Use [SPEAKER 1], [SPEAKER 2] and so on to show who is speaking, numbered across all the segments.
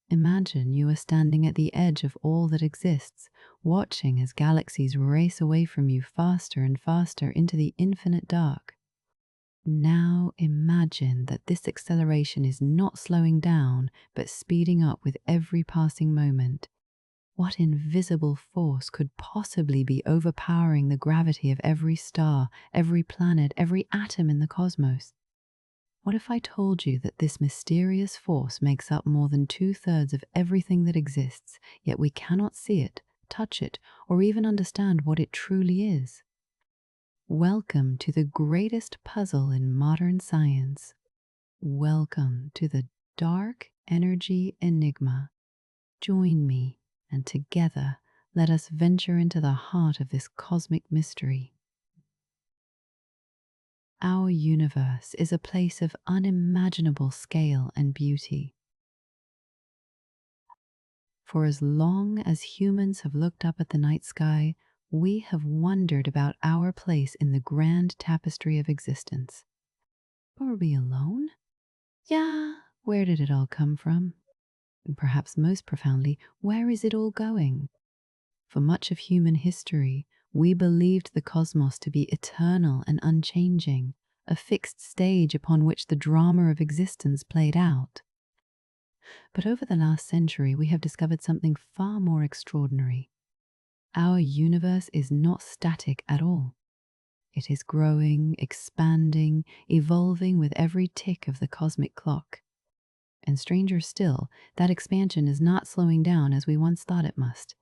[SPEAKER 1] Imagine you are standing at the edge of all that exists, watching as galaxies race away from you faster and faster into the infinite dark. Now imagine that this acceleration is not slowing down, but speeding up with every passing moment. What invisible force could possibly be overpowering the gravity of every star, every planet, every atom in the cosmos? What if I told you that this mysterious force makes up more than 2/3 of everything that exists, yet we cannot see it, touch it, or even understand what it truly is? Welcome to the greatest puzzle in modern science. Welcome to the dark energy enigma. Join me, and together let us venture into the heart of this cosmic mystery. Our universe is a place of unimaginable scale and beauty. For as long as humans have looked up at the night sky, we have wondered about our place in the grand tapestry of existence. Are we alone? Yeah, where did it all come from? And perhaps most profoundly, where is it all going? For much of human history, we believed the cosmos to be eternal and unchanging, a fixed stage upon which the drama of existence played out. But over the last century, we have discovered something far more extraordinary. Our universe is not static at all. It is growing, expanding, evolving with every tick of the cosmic clock. And stranger still, that expansion is not slowing down as we once thought it must.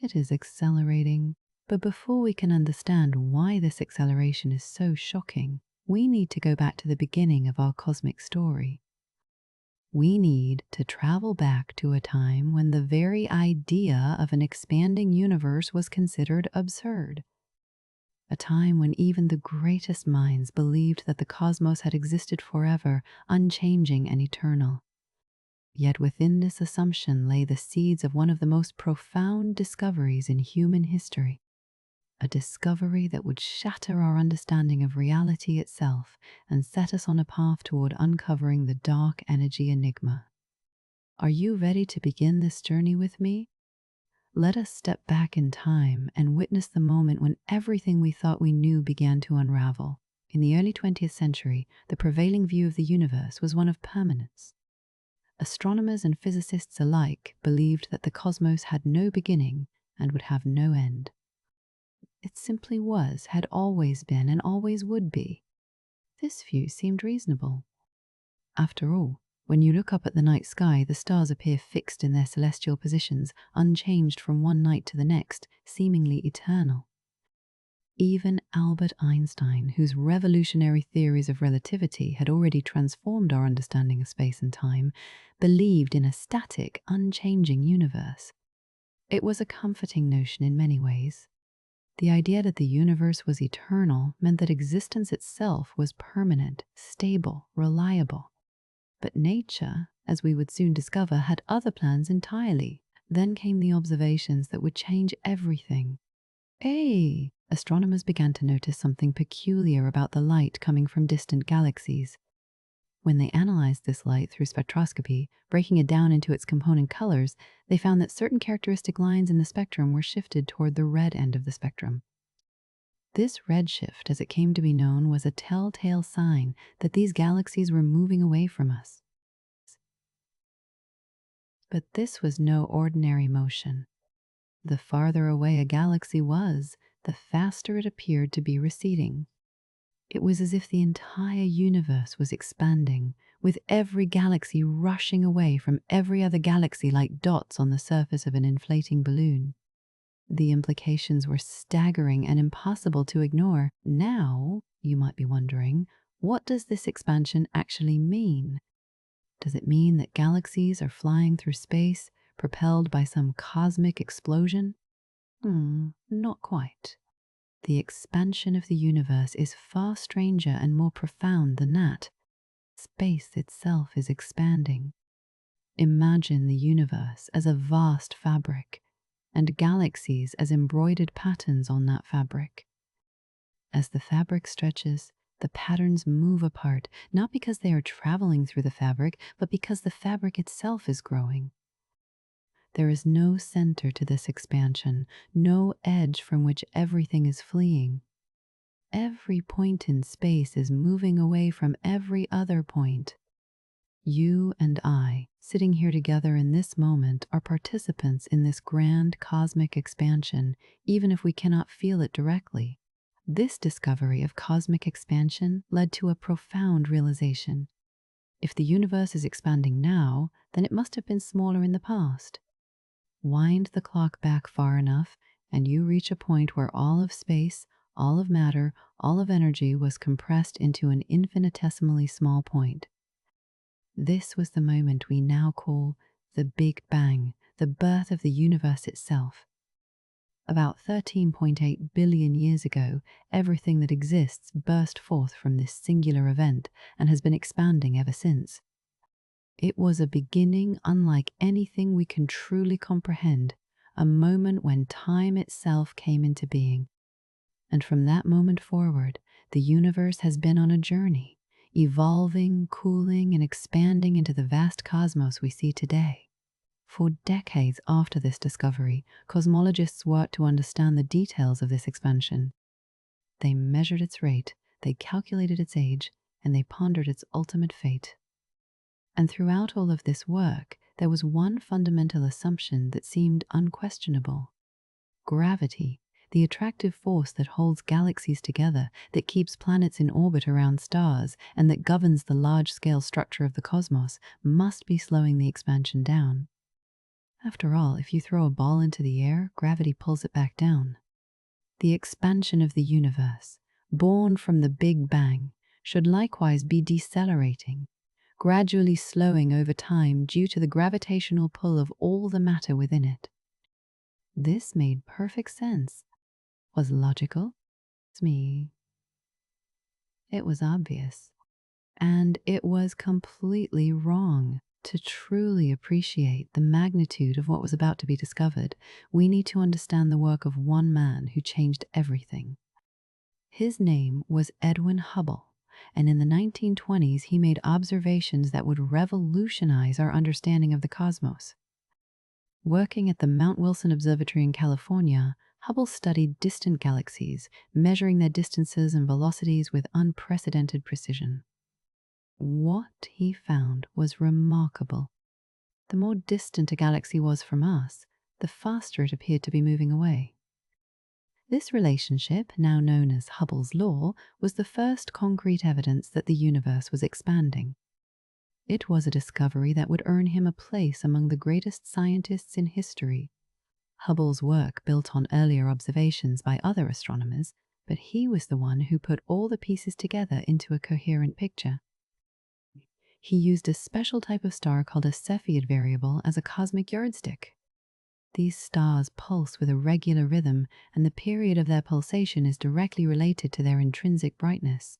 [SPEAKER 1] It is accelerating. But before we can understand why this acceleration is so shocking, we need to go back to the beginning of our cosmic story. We need to travel back to a time when the very idea of an expanding universe was considered absurd. A time when even the greatest minds believed that the cosmos had existed forever, unchanging and eternal. Yet within this assumption lay the seeds of one of the most profound discoveries in human history. A discovery that would shatter our understanding of reality itself and set us on a path toward uncovering the dark energy enigma. Are you ready to begin this journey with me? Let us step back in time and witness the moment when everything we thought we knew began to unravel. In the early 20th century, the prevailing view of the universe was one of permanence. Astronomers and physicists alike believed that the cosmos had no beginning and would have no end. It simply was, had always been, and always would be. This view seemed reasonable. After all, when you look up at the night sky, the stars appear fixed in their celestial positions, unchanged from one night to the next, seemingly eternal. Even Albert Einstein, whose revolutionary theories of relativity had already transformed our understanding of space and time, believed in a static, unchanging universe. It was a comforting notion in many ways. The idea that the universe was eternal meant that existence itself was permanent, stable, reliable. But nature, as we would soon discover, had other plans entirely. Then came the observations that would change everything. Astronomers began to notice something peculiar about the light coming from distant galaxies. When they analyzed this light through spectroscopy, breaking it down into its component colors, they found that certain characteristic lines in the spectrum were shifted toward the red end of the spectrum. This redshift, as it came to be known, was a telltale sign that these galaxies were moving away from us. But this was no ordinary motion. The farther away a galaxy was, the faster it appeared to be receding. It was as if the entire universe was expanding, with every galaxy rushing away from every other galaxy like dots on the surface of an inflating balloon. The implications were staggering and impossible to ignore. Now, you might be wondering, what does this expansion actually mean? Does it mean that galaxies are flying through space, propelled by some cosmic explosion? Not quite. The expansion of the universe is far stranger and more profound than that. Space itself is expanding. Imagine the universe as a vast fabric, and galaxies as embroidered patterns on that fabric. As the fabric stretches, the patterns move apart, not because they are traveling through the fabric, but because the fabric itself is growing. There is no center to this expansion, no edge from which everything is fleeing. Every point in space is moving away from every other point. You and I, sitting here together in this moment, are participants in this grand cosmic expansion, even if we cannot feel it directly. This discovery of cosmic expansion led to a profound realization. If the universe is expanding now, then it must have been smaller in the past. Wind the clock back far enough, and you reach a point where all of space, all of matter, all of energy was compressed into an infinitesimally small point. This was the moment we now call the Big Bang, the birth of the universe itself. About 13.8 billion years ago, everything that exists burst forth from this singular event and has been expanding ever since. It was a beginning unlike anything we can truly comprehend, a moment when time itself came into being. And from that moment forward, the universe has been on a journey, evolving, cooling, and expanding into the vast cosmos we see today. For decades after this discovery, cosmologists worked to understand the details of this expansion. They measured its rate, they calculated its age, and they pondered its ultimate fate. And throughout all of this work, there was one fundamental assumption that seemed unquestionable. Gravity, the attractive force that holds galaxies together, that keeps planets in orbit around stars, and that governs the large-scale structure of the cosmos, must be slowing the expansion down. After all, if you throw a ball into the air, gravity pulls it back down. The expansion of the universe, born from the Big Bang, should likewise be decelerating, gradually slowing over time due to the gravitational pull of all the matter within it. This made perfect sense. Was logical? It's me. It was obvious. And it was completely wrong. To truly appreciate the magnitude of what was about to be discovered, we need to understand the work of one man who changed everything. His name was Edwin Hubble, and in the 1920s he made observations that would revolutionize our understanding of the cosmos. Working at the Mount Wilson Observatory in California, Hubble studied distant galaxies, measuring their distances and velocities with unprecedented precision. What he found was remarkable. The more distant a galaxy was from us, the faster it appeared to be moving away. This relationship, now known as Hubble's law, was the first concrete evidence that the universe was expanding. It was a discovery that would earn him a place among the greatest scientists in history. Hubble's work built on earlier observations by other astronomers, but he was the one who put all the pieces together into a coherent picture. He used a special type of star called a Cepheid variable as a cosmic yardstick. These stars pulse with a regular rhythm, and the period of their pulsation is directly related to their intrinsic brightness.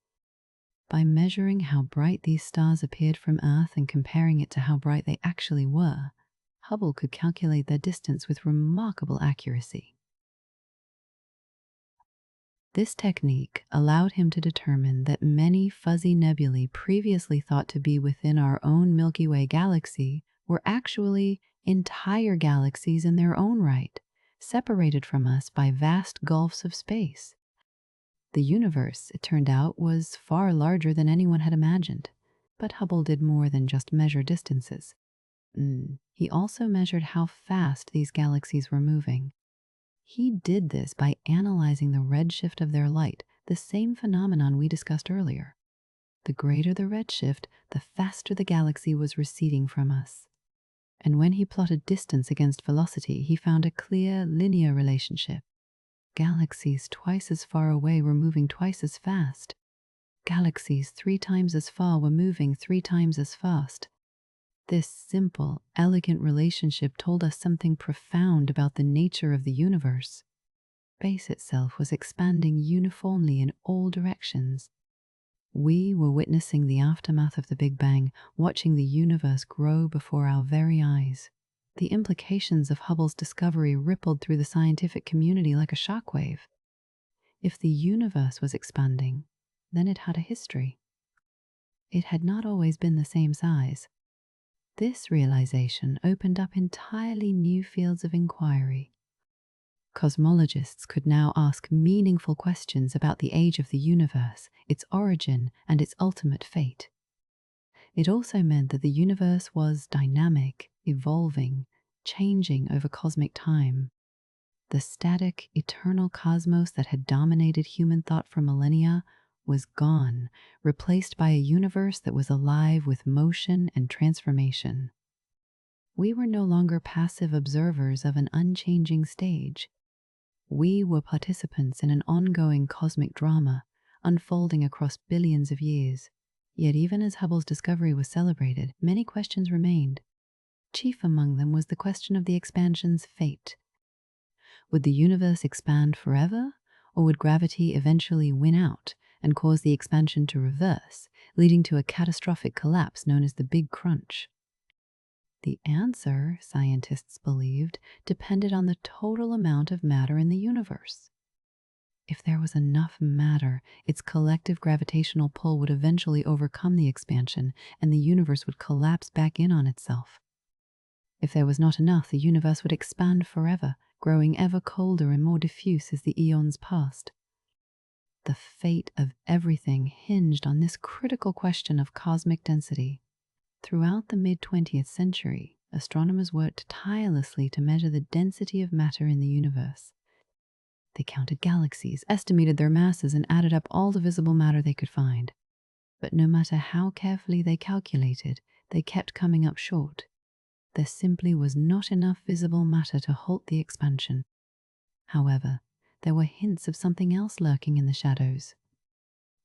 [SPEAKER 1] By measuring how bright these stars appeared from Earth and comparing it to how bright they actually were, Hubble could calculate their distance with remarkable accuracy. This technique allowed him to determine that many fuzzy nebulae previously thought to be within our own Milky Way galaxy were actually entire galaxies in their own right, separated from us by vast gulfs of space. The universe, it turned out, was far larger than anyone had imagined. But Hubble did more than just measure distances. He also measured how fast these galaxies were moving. He did this by analyzing the redshift of their light, the same phenomenon we discussed earlier. The greater the redshift, the faster the galaxy was receding from us. And when he plotted distance against velocity, he found a clear, linear relationship. Galaxies twice as far away were moving twice as fast. Galaxies 3 times as far were moving 3 times as fast. This simple, elegant relationship told us something profound about the nature of the universe. Space itself was expanding uniformly in all directions. We were witnessing the aftermath of the Big Bang, watching the universe grow before our very eyes. The implications of Hubble's discovery rippled through the scientific community like a shockwave. If the universe was expanding, then it had a history. It had not always been the same size. This realization opened up entirely new fields of inquiry. Cosmologists could now ask meaningful questions about the age of the universe, its origin, and its ultimate fate. It also meant that the universe was dynamic, evolving, changing over cosmic time. The static, eternal cosmos that had dominated human thought for millennia was gone, replaced by a universe that was alive with motion and transformation. We were no longer passive observers of an unchanging stage. We were participants in an ongoing cosmic drama, unfolding across billions of years. Yet even as Hubble's discovery was celebrated, many questions remained. Chief among them was the question of the expansion's fate. Would the universe expand forever, or would gravity eventually win out and cause the expansion to reverse, leading to a catastrophic collapse known as the Big Crunch? The answer, scientists believed, depended on the total amount of matter in the universe. If there was enough matter, its collective gravitational pull would eventually overcome the expansion, and the universe would collapse back in on itself. If there was not enough, the universe would expand forever, growing ever colder and more diffuse as the eons passed. The fate of everything hinged on this critical question of cosmic density. Throughout the mid-20th century, astronomers worked tirelessly to measure the density of matter in the universe. They counted galaxies, estimated their masses, and added up all the visible matter they could find. But no matter how carefully they calculated, they kept coming up short. There simply was not enough visible matter to halt the expansion. However, there were hints of something else lurking in the shadows.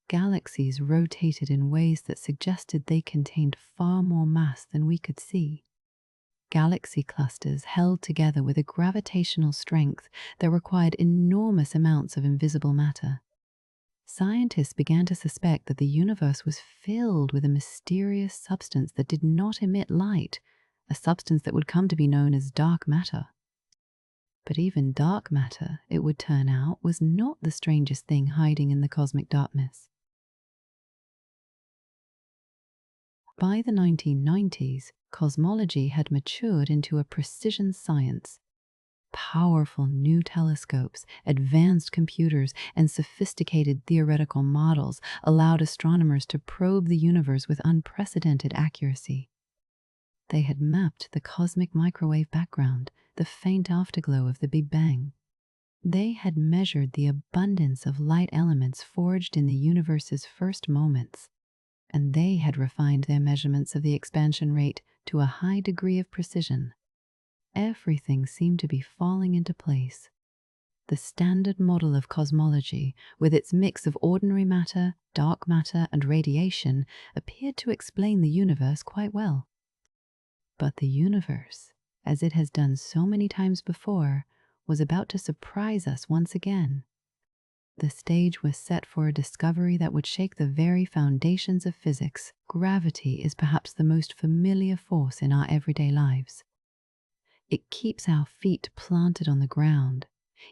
[SPEAKER 1] Galaxies rotated in ways that suggested they contained far more mass than we could see. Galaxy clusters held together with a gravitational strength that required enormous amounts of invisible matter. Scientists began to suspect that the universe was filled with a mysterious substance that did not emit light, a substance that would come to be known as dark matter. But even dark matter, it would turn out, was not the strangest thing hiding in the cosmic darkness. By the 1990s, cosmology had matured into a precision science. Powerful new telescopes, advanced computers, and sophisticated theoretical models allowed astronomers to probe the universe with unprecedented accuracy. They had mapped the cosmic microwave background, the faint afterglow of the Big Bang. They had measured the abundance of light elements forged in the universe's first moments, and they had refined their measurements of the expansion rate to a high degree of precision. Everything seemed to be falling into place. The standard model of cosmology, with its mix of ordinary matter, dark matter, and radiation, appeared to explain the universe quite well. But the universe, as it has done so many times before, was about to surprise us once again. The stage was set for a discovery that would shake the very foundations of physics. Gravity is perhaps the most familiar force in our everyday lives. It keeps our feet planted on the ground.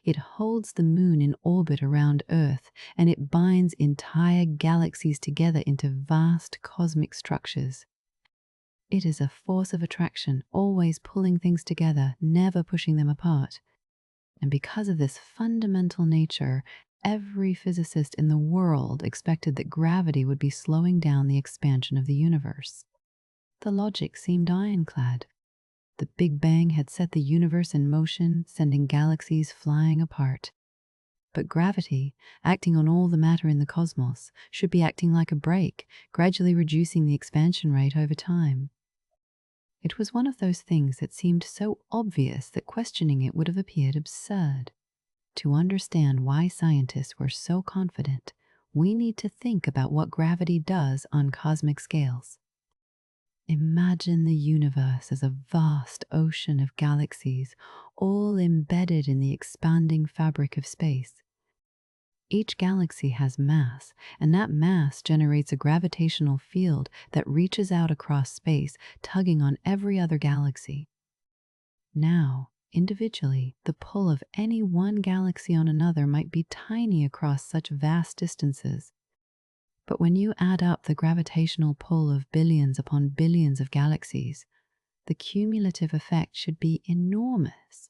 [SPEAKER 1] It holds the moon in orbit around Earth, and it binds entire galaxies together into vast cosmic structures. It is a force of attraction, always pulling things together, never pushing them apart. And because of this fundamental nature, every physicist in the world expected that gravity would be slowing down the expansion of the universe. The logic seemed ironclad. The Big Bang had set the universe in motion, sending galaxies flying apart. But gravity, acting on all the matter in the cosmos, should be acting like a brake, gradually reducing the expansion rate over time. It was one of those things that seemed so obvious that questioning it would have appeared absurd. To understand why scientists were so confident, we need to think about what gravity does on cosmic scales. Imagine the universe as a vast ocean of galaxies, all embedded in the expanding fabric of space. Each galaxy has mass, and that mass generates a gravitational field that reaches out across space, tugging on every other galaxy. Now, individually, the pull of any one galaxy on another might be tiny across such vast distances. But when you add up the gravitational pull of billions upon billions of galaxies, the cumulative effect should be enormous.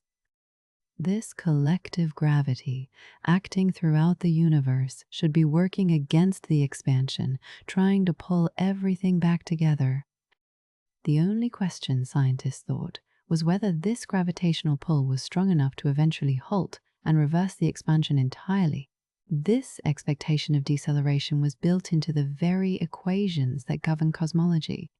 [SPEAKER 1] This collective gravity, acting throughout the universe, should be working against the expansion, trying to pull everything back together. The only question, scientists thought, was whether this gravitational pull was strong enough to eventually halt and reverse the expansion entirely. This expectation of deceleration was built into the very equations that govern cosmology.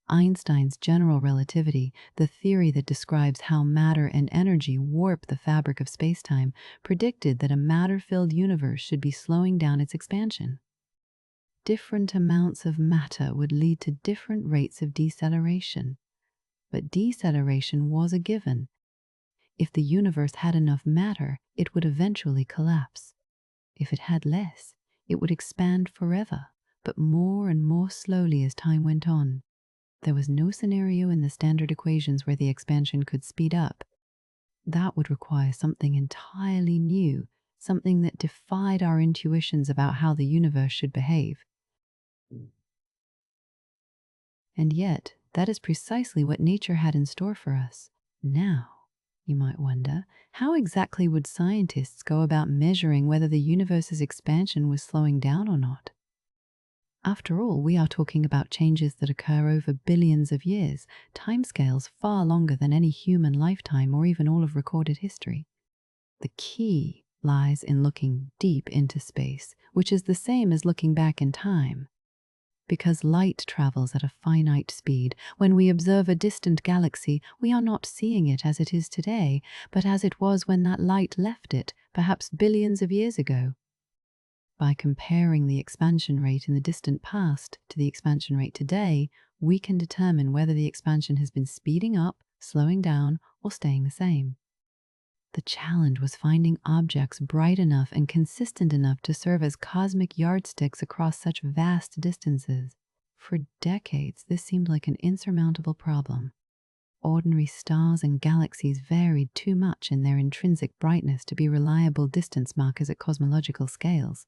[SPEAKER 1] Einstein's general relativity, the theory that describes how matter and energy warp the fabric of spacetime, predicted that a matter-filled universe should be slowing down its expansion. Different amounts of matter would lead to different rates of deceleration. But deceleration was a given. If the universe had enough matter, it would eventually collapse. If it had less, it would expand forever, but more and more slowly as time went on. There was no scenario in the standard equations where the expansion could speed up. That would require something entirely new, something that defied our intuitions about how the universe should behave. And yet, that is precisely what nature had in store for us. Now, you might wonder, how exactly would scientists go about measuring whether the universe's expansion was slowing down or not? After all, we are talking about changes that occur over billions of years, timescales far longer than any human lifetime or even all of recorded history. The key lies in looking deep into space, which is the same as looking back in time. Because light travels at a finite speed, when we observe a distant galaxy, we are not seeing it as it is today, but as it was when that light left it, perhaps billions of years ago. By comparing the expansion rate in the distant past to the expansion rate today, we can determine whether the expansion has been speeding up, slowing down, or staying the same. The challenge was finding objects bright enough and consistent enough to serve as cosmic yardsticks across such vast distances. For decades, this seemed like an insurmountable problem. Ordinary stars and galaxies varied too much in their intrinsic brightness to be reliable distance markers at cosmological scales.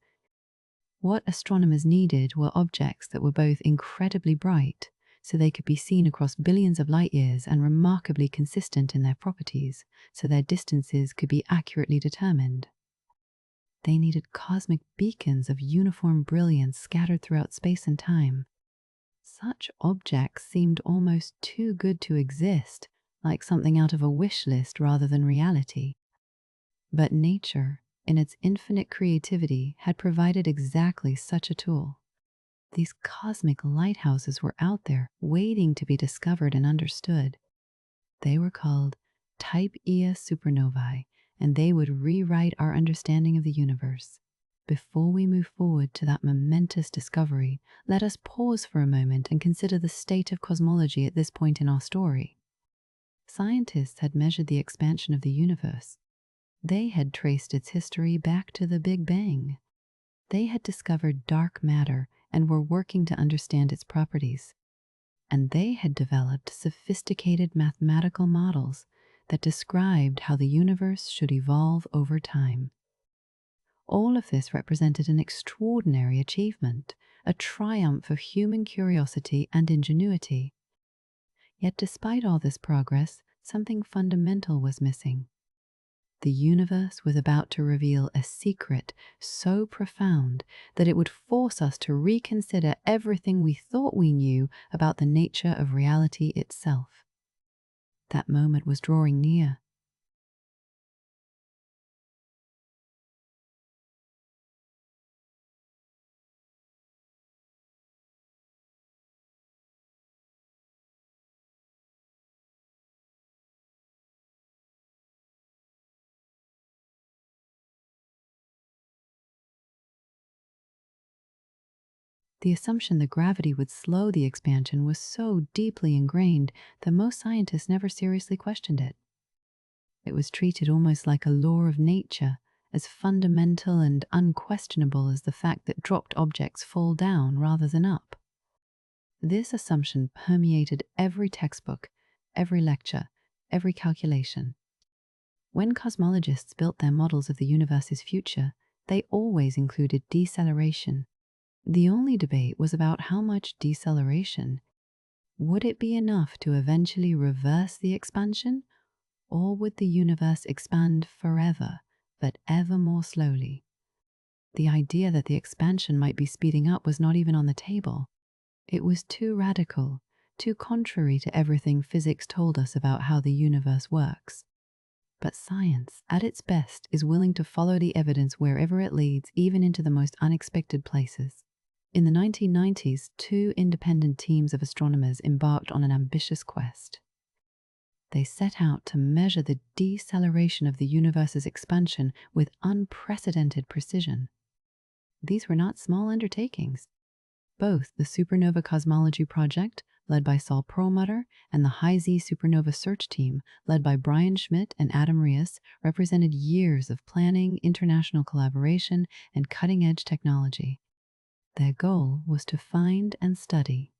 [SPEAKER 1] What astronomers needed were objects that were both incredibly bright, so they could be seen across billions of light years, and remarkably consistent in their properties, so their distances could be accurately determined. They needed cosmic beacons of uniform brilliance scattered throughout space and time. Such objects seemed almost too good to exist, like something out of a wish list rather than reality. But nature, in its infinite creativity, had provided exactly such a tool. These cosmic lighthouses were out there, waiting to be discovered and understood. They were called Type Ia supernovae, and they would rewrite our understanding of the universe. Before we move forward to that momentous discovery, let us pause for a moment and consider the state of cosmology at this point in our story. Scientists had measured the expansion of the universe. They had traced its history back to the Big Bang. They had discovered dark matter and were working to understand its properties. And they had developed sophisticated mathematical models that described how the universe should evolve over time. All of this represented an extraordinary achievement, a triumph of human curiosity and ingenuity. Yet despite all this progress, something fundamental was missing. The universe was about to reveal a secret so profound that it would force us to reconsider everything we thought we knew about the nature of reality itself. That moment was drawing near. The assumption that gravity would slow the expansion was so deeply ingrained that most scientists never seriously questioned it. It was treated almost like a law of nature, as fundamental and unquestionable as the fact that dropped objects fall down rather than up. This assumption permeated every textbook, every lecture, every calculation. When cosmologists built their models of the universe's future, they always included deceleration. The only debate was about how much deceleration. Would it be enough to eventually reverse the expansion, or would the universe expand forever, but ever more slowly? The idea that the expansion might be speeding up was not even on the table. It was too radical, too contrary to everything physics told us about how the universe works. But science, at its best, is willing to follow the evidence wherever it leads, even into the most unexpected places. In the 1990s, two independent teams of astronomers embarked on an ambitious quest. They set out to measure the deceleration of the universe's expansion with unprecedented precision. These were not small undertakings. Both the Supernova Cosmology project, led by Saul Perlmutter, and the High Z Supernova Search Team, led by Brian Schmidt and Adam Riess, represented years of planning, international collaboration, and cutting-edge technology. Their goal was to find and study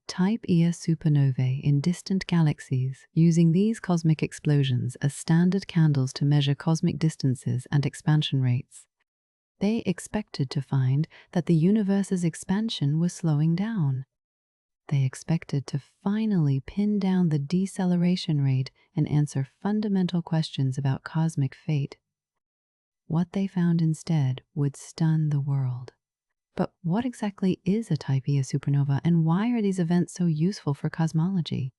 [SPEAKER 1] Type Ia supernovae in distant galaxies, using these cosmic explosions as standard candles to measure cosmic distances and expansion rates. They expected to find that the universe's expansion was slowing down. They expected to finally pin down the deceleration rate and answer fundamental questions about cosmic fate. What they found instead would stun the world. But what exactly is a Type Ia supernova, and why are these events so useful for cosmology?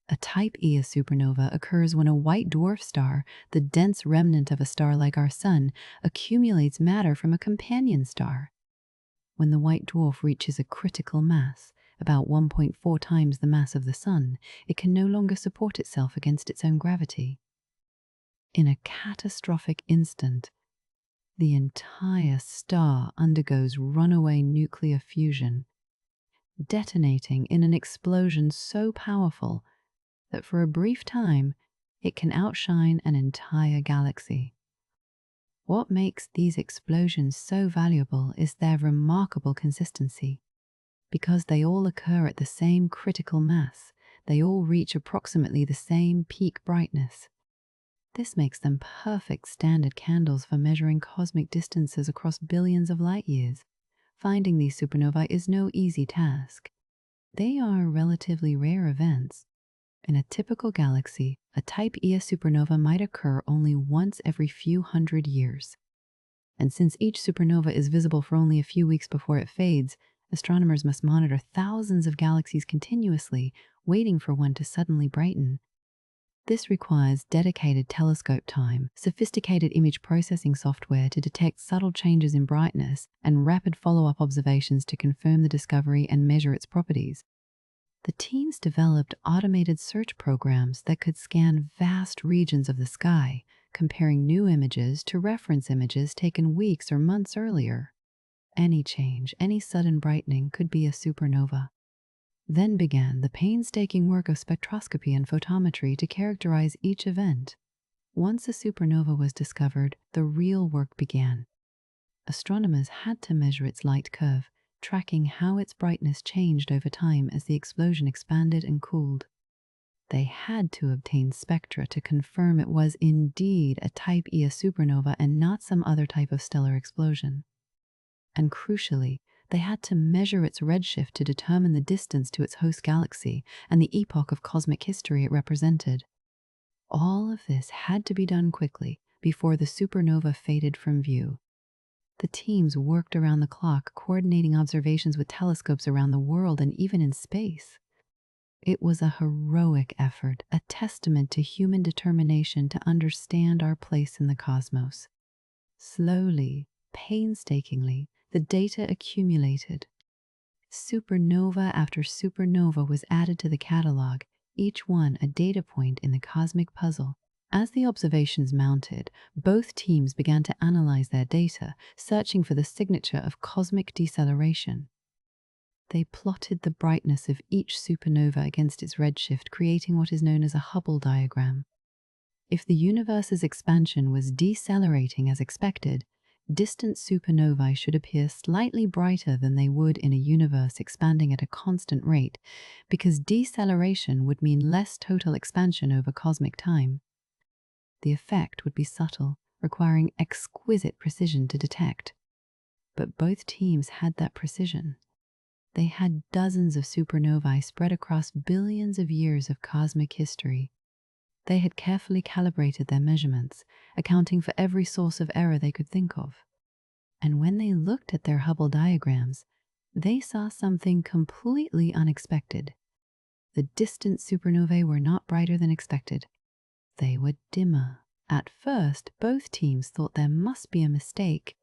[SPEAKER 1] A Type Ia supernova occurs when a white dwarf star, the dense remnant of a star like our Sun, accumulates matter from a companion star. When the white dwarf reaches a critical mass, about 1.4 times the mass of the Sun, it can no longer support itself against its own gravity. In a catastrophic instant, the entire star undergoes runaway nuclear fusion, detonating in an explosion so powerful that for a brief time it can outshine an entire galaxy. What makes these explosions so valuable is their remarkable consistency. Because they all occur at the same critical mass, they all reach approximately the same peak brightness. This makes them perfect standard candles for measuring cosmic distances across billions of light years. Finding these supernovae is no easy task. They are relatively rare events. In a typical galaxy, a Type Ia supernova might occur only once every few hundred years. And since each supernova is visible for only a few weeks before it fades, astronomers must monitor thousands of galaxies continuously, waiting for one to suddenly brighten. This requires dedicated telescope time, sophisticated image processing software to detect subtle changes in brightness, and rapid follow-up observations to confirm the discovery and measure its properties. The teams developed automated search programs that could scan vast regions of the sky, comparing new images to reference images taken weeks or months earlier. Any change, any sudden brightening could be a supernova. Then began the painstaking work of spectroscopy and photometry to characterize each event. Once a supernova was discovered, the real work began. Astronomers had to measure its light curve, tracking how its brightness changed over time as the explosion expanded and cooled. They had to obtain spectra to confirm it was indeed a Type Ia supernova and not some other type of stellar explosion. And crucially, they had to measure its redshift to determine the distance to its host galaxy and the epoch of cosmic history it represented. All of this had to be done quickly before the supernova faded from view. The teams worked around the clock, coordinating observations with telescopes around the world and even in space. It was a heroic effort, a testament to human determination to understand our place in the cosmos. Slowly, painstakingly, the data accumulated. Supernova after supernova was added to the catalog, each one a data point in the cosmic puzzle. As the observations mounted, both teams began to analyze their data, searching for the signature of cosmic deceleration. They plotted the brightness of each supernova against its redshift, creating what is known as a Hubble diagram. If the universe's expansion was decelerating as expected, Distant supernovae should appear slightly brighter than they would in a universe expanding at a constant rate, because deceleration would mean less total expansion over cosmic time. The effect would be subtle, requiring exquisite precision to detect. But both teams had that precision. They had dozens of supernovae spread across billions of years of cosmic history. They had carefully calibrated their measurements, accounting for every source of error they could think of. And when they looked at their Hubble diagrams, they saw something completely unexpected. The distant supernovae were not brighter than expected. They were dimmer. At first, both teams thought there must be a mistake.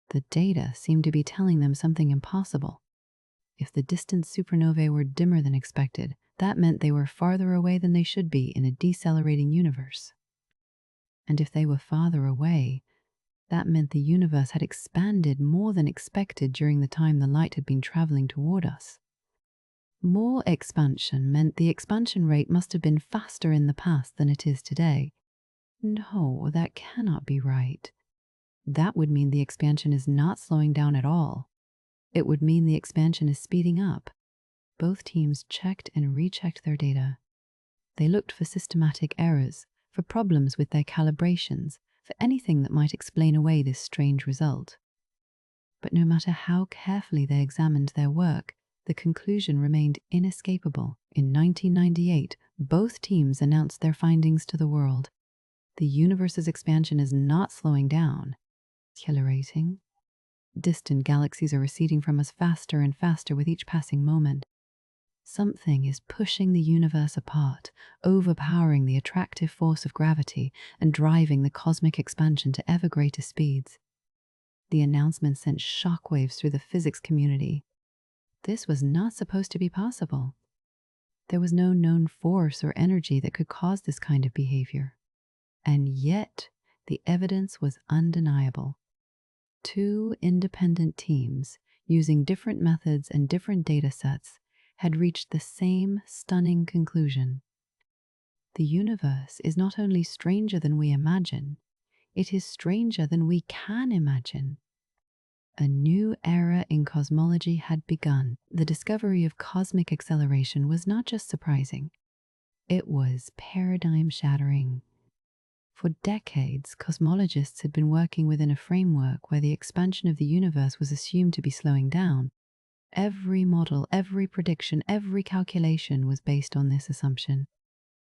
[SPEAKER 1] The data seemed to be telling them something impossible. If the distant supernovae were dimmer than expected, that meant they were farther away than they should be in a decelerating universe. And if they were farther away, that meant the universe had expanded more than expected during the time the light had been traveling toward us. More expansion meant the expansion rate must have been faster in the past than it is today. No, that cannot be right. That would mean the expansion is not slowing down at all. It would mean the expansion is speeding up. Both teams checked and rechecked their data. They looked for systematic errors, for problems with their calibrations, for anything that might explain away this strange result. But no matter how carefully they examined their work, the conclusion remained inescapable. In 1998, both teams announced their findings to the world. The universe's expansion is not slowing down, it's accelerating. Distant galaxies are receding from us faster and faster with each passing moment. Something is pushing the universe apart, overpowering the attractive force of gravity and driving the cosmic expansion to ever greater speeds. The announcement sent shockwaves through the physics community. This was not supposed to be possible. There was no known force or energy that could cause this kind of behavior. And yet, the evidence was undeniable. Two independent teams, using different methods and different data sets, had reached the same stunning conclusion. The universe is not only stranger than we imagine, it is stranger than we can imagine. A new era in cosmology had begun. The discovery of cosmic acceleration was not just surprising, it was paradigm-shattering. For decades, cosmologists had been working within a framework where the expansion of the universe was assumed to be slowing down. Every model, every prediction, every calculation was based on this assumption.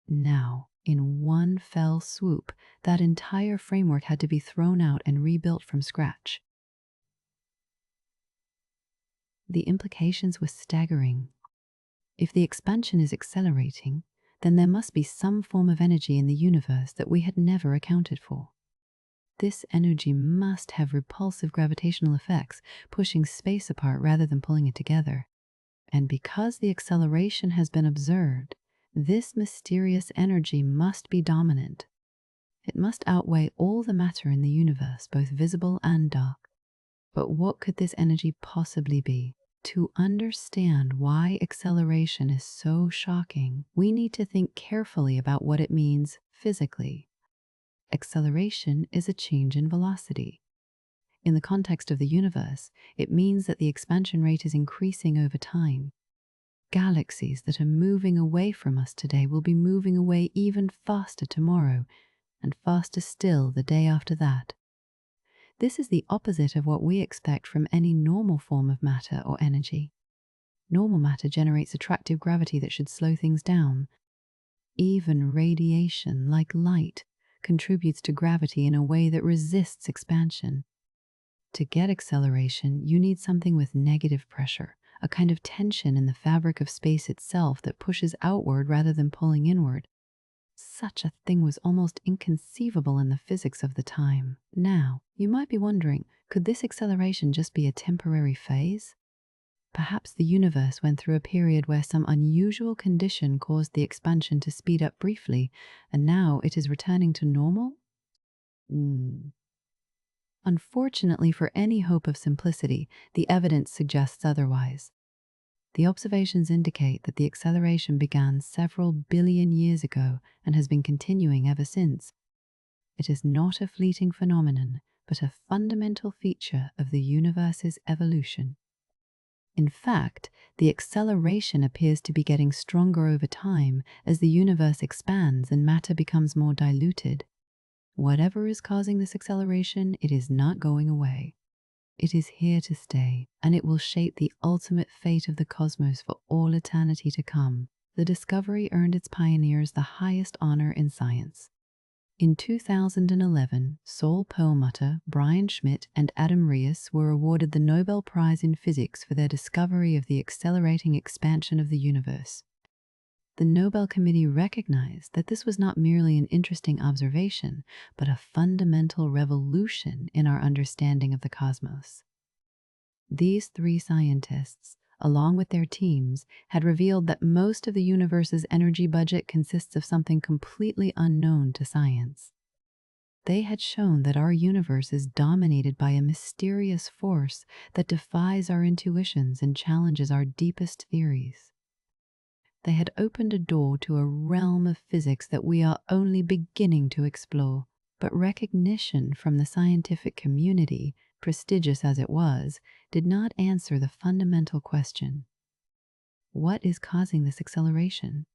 [SPEAKER 1] Now, in one fell swoop, that entire framework had to be thrown out and rebuilt from scratch. The implications were staggering. If the expansion is accelerating, then there must be some form of energy in the universe that we had never accounted for. This energy must have repulsive gravitational effects, pushing space apart rather than pulling it together. And because the acceleration has been observed, this mysterious energy must be dominant. It must outweigh all the matter in the universe, both visible and dark. But what could this energy possibly be? To understand why acceleration is so shocking, we need to think carefully about what it means physically. Acceleration is a change in velocity. In the context of the universe, it means that the expansion rate is increasing over time. Galaxies that are moving away from us today will be moving away even faster tomorrow, and faster still the day after that. This is the opposite of what we expect from any normal form of matter or energy. Normal matter generates attractive gravity that should slow things down. Even radiation, like light, contributes to gravity in a way that resists expansion. To get acceleration, you need something with negative pressure, a kind of tension in the fabric of space itself that pushes outward rather than pulling inward. Such a thing was almost inconceivable in the physics of the time. Now, you might be wondering, could this acceleration just be a temporary phase? Perhaps the universe went through a period where some unusual condition caused the expansion to speed up briefly, and now it is returning to normal? Unfortunately, for any hope of simplicity, the evidence suggests otherwise. The observations indicate that the acceleration began several billion years ago and has been continuing ever since. It is not a fleeting phenomenon, but a fundamental feature of the universe's evolution. In fact, the acceleration appears to be getting stronger over time as the universe expands and matter becomes more diluted. Whatever is causing this acceleration, it is not going away. It is here to stay, and it will shape the ultimate fate of the cosmos for all eternity to come. The discovery earned its pioneers the highest honor in science. In 2011, Saul Perlmutter, Brian Schmidt, and Adam Rees were awarded the Nobel Prize in Physics for their discovery of the accelerating expansion of the universe. The Nobel Committee recognized that this was not merely an interesting observation, but a fundamental revolution in our understanding of the cosmos. These three scientists, along with their teams, had revealed that most of the universe's energy budget consists of something completely unknown to science. They had shown that our universe is dominated by a mysterious force that defies our intuitions and challenges our deepest theories. They had opened a door to a realm of physics that we are only beginning to explore, but recognition from the scientific community, prestigious as it was, did not answer the fundamental question. What is causing this acceleration?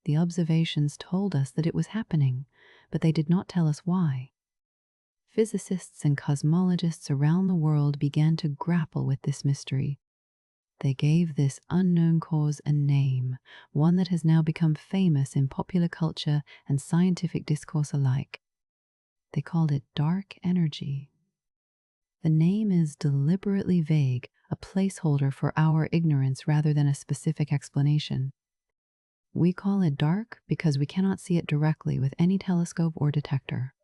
[SPEAKER 1] The observations told us that it was happening, but they did not tell us why. Physicists and cosmologists around the world began to grapple with this mystery. They gave this unknown cause a name, one that has now become famous in popular culture and scientific discourse alike. They called it dark energy. The name is deliberately vague, a placeholder for our ignorance rather than a specific explanation. We call it dark because we cannot see it directly with any telescope or detector.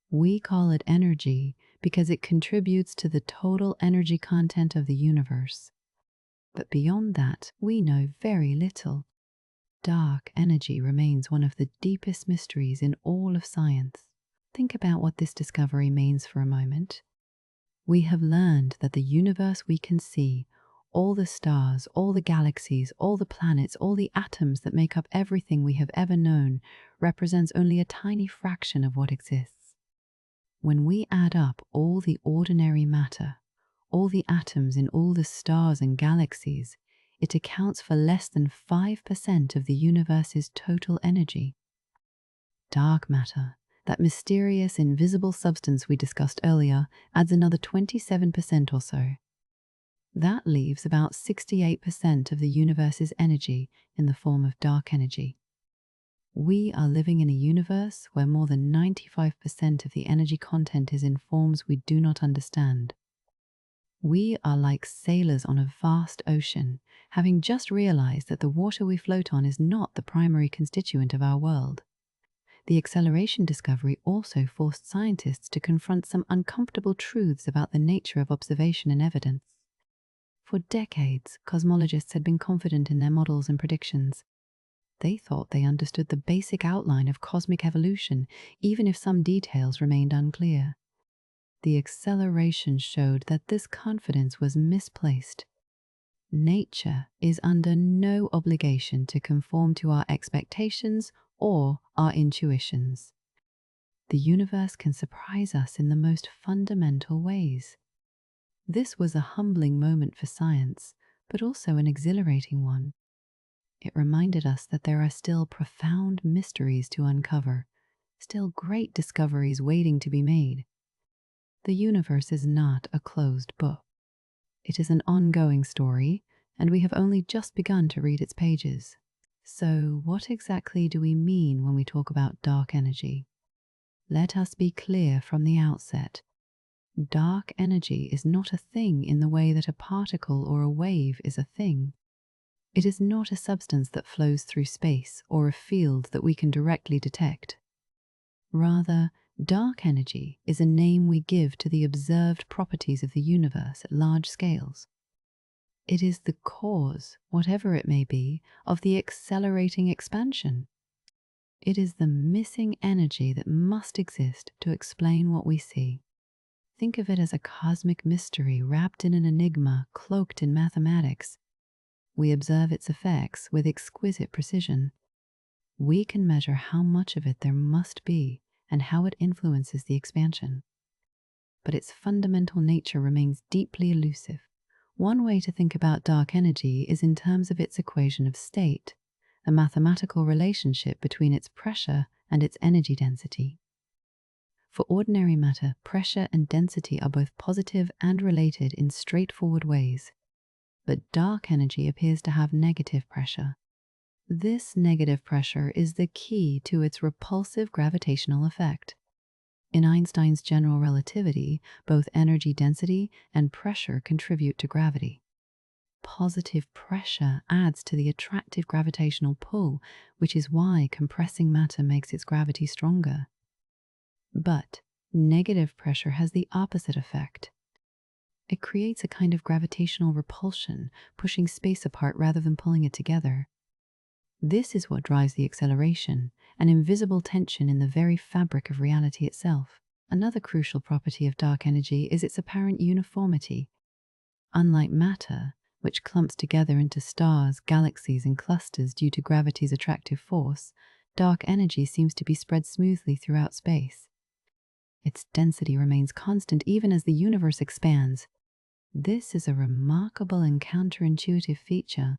[SPEAKER 1] We call it energy because it contributes to the total energy content of the universe. But beyond that, we know very little. Dark energy remains one of the deepest mysteries in all of science. Think about what this discovery means for a moment. We have learned that the universe we can see, all the stars, all the galaxies, all the planets, all the atoms that make up everything we have ever known, represents only a tiny fraction of what exists. When we add up all the ordinary matter, all the atoms in all the stars and galaxies, it accounts for less than 5% of the universe's total energy. Dark matter, that mysterious invisible substance we discussed earlier, adds another 27% or so. That leaves about 68% of the universe's energy in the form of dark energy. We are living in a universe where more than 95% of the energy content is in forms we do not understand. We are like sailors on a vast ocean, having just realized that the water we float on is not the primary constituent of our world. The acceleration discovery also forced scientists to confront some uncomfortable truths about the nature of observation and evidence. For decades, cosmologists had been confident in their models and predictions. They thought they understood the basic outline of cosmic evolution, even if some details remained unclear. The acceleration showed that this confidence was misplaced. Nature is under no obligation to conform to our expectations or our intuitions. The universe can surprise us in the most fundamental ways. This was a humbling moment for science, but also an exhilarating one. It reminded us that there are still profound mysteries to uncover, still great discoveries waiting to be made. The universe is not a closed book. It is an ongoing story, and we have only just begun to read its pages. So, what exactly do we mean when we talk about dark energy? Let us be clear from the outset. Dark energy is not a thing in the way that a particle or a wave is a thing. It is not a substance that flows through space or a field that we can directly detect. Rather, dark energy is a name we give to the observed properties of the universe at large scales. It is the cause, whatever it may be, of the accelerating expansion. It is the missing energy that must exist to explain what we see. Think of it as a cosmic mystery wrapped in an enigma cloaked in mathematics. We observe its effects with exquisite precision. We can measure how much of it there must be and how it influences the expansion. but its fundamental nature remains deeply elusive. One way to think about dark energy is in terms of its equation of state, a mathematical relationship between its pressure and its energy density. For ordinary matter, pressure and density are both positive and related in straightforward ways. But dark energy appears to have negative pressure. This negative pressure is the key to its repulsive gravitational effect. In Einstein's general relativity, both energy density and pressure contribute to gravity. Positive pressure adds to the attractive gravitational pull, which is why compressing matter makes its gravity stronger. But negative pressure has the opposite effect. It creates a kind of gravitational repulsion, pushing space apart rather than pulling it together. This is what drives the acceleration, an invisible tension in the very fabric of reality itself. Another crucial property of dark energy is its apparent uniformity. Unlike matter, which clumps together into stars, galaxies, and clusters due to gravity's attractive force, dark energy seems to be spread smoothly throughout space. Its density remains constant even as the universe expands. This is a remarkable and counterintuitive feature.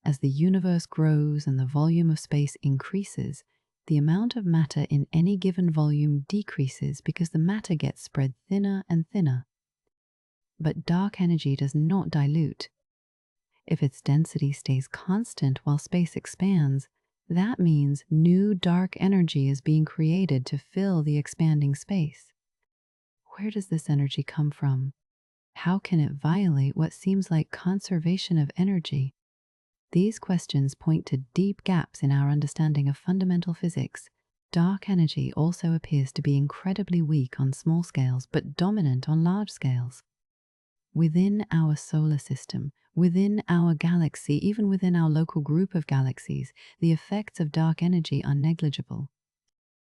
[SPEAKER 1] As the universe grows and the volume of space increases, the amount of matter in any given volume decreases because the matter gets spread thinner and thinner. But dark energy does not dilute. If its density stays constant while space expands, that means new dark energy is being created to fill the expanding space. Where does this energy come from? How can it violate what seems like conservation of energy? These questions point to deep gaps in our understanding of fundamental physics. Dark energy also appears to be incredibly weak on small scales, but dominant on large scales. Within our solar system, within our galaxy, even within our local group of galaxies, the effects of dark energy are negligible.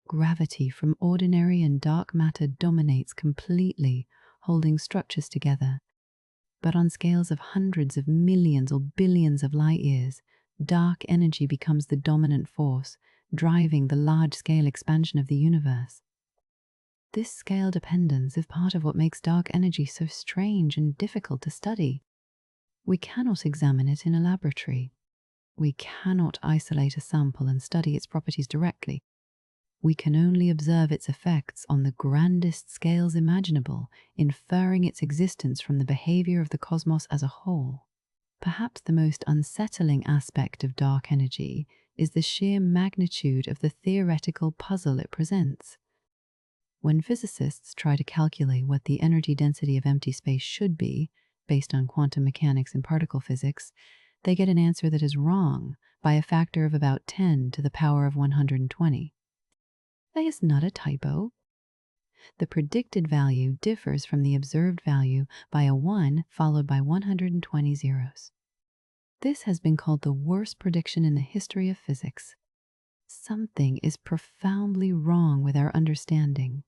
[SPEAKER 1] Gravity from ordinary and dark matter dominates completely, holding structures together. But on scales of hundreds of millions or billions of light years, dark energy becomes the dominant force, driving the large-scale expansion of the universe. This scale dependence is part of what makes dark energy so strange and difficult to study. We cannot examine it in a laboratory. We cannot isolate a sample and study its properties directly. We can only observe its effects on the grandest scales imaginable, inferring its existence from the behavior of the cosmos as a whole. Perhaps the most unsettling aspect of dark energy is the sheer magnitude of the theoretical puzzle it presents. When physicists try to calculate what the energy density of empty space should be, based on quantum mechanics and particle physics, they get an answer that is wrong by a factor of about 10 to the power of 120. That is not a typo. The predicted value differs from the observed value by a 1 followed by 120 zeros. This has been called the worst prediction in the history of physics. Something is profoundly wrong with our understanding.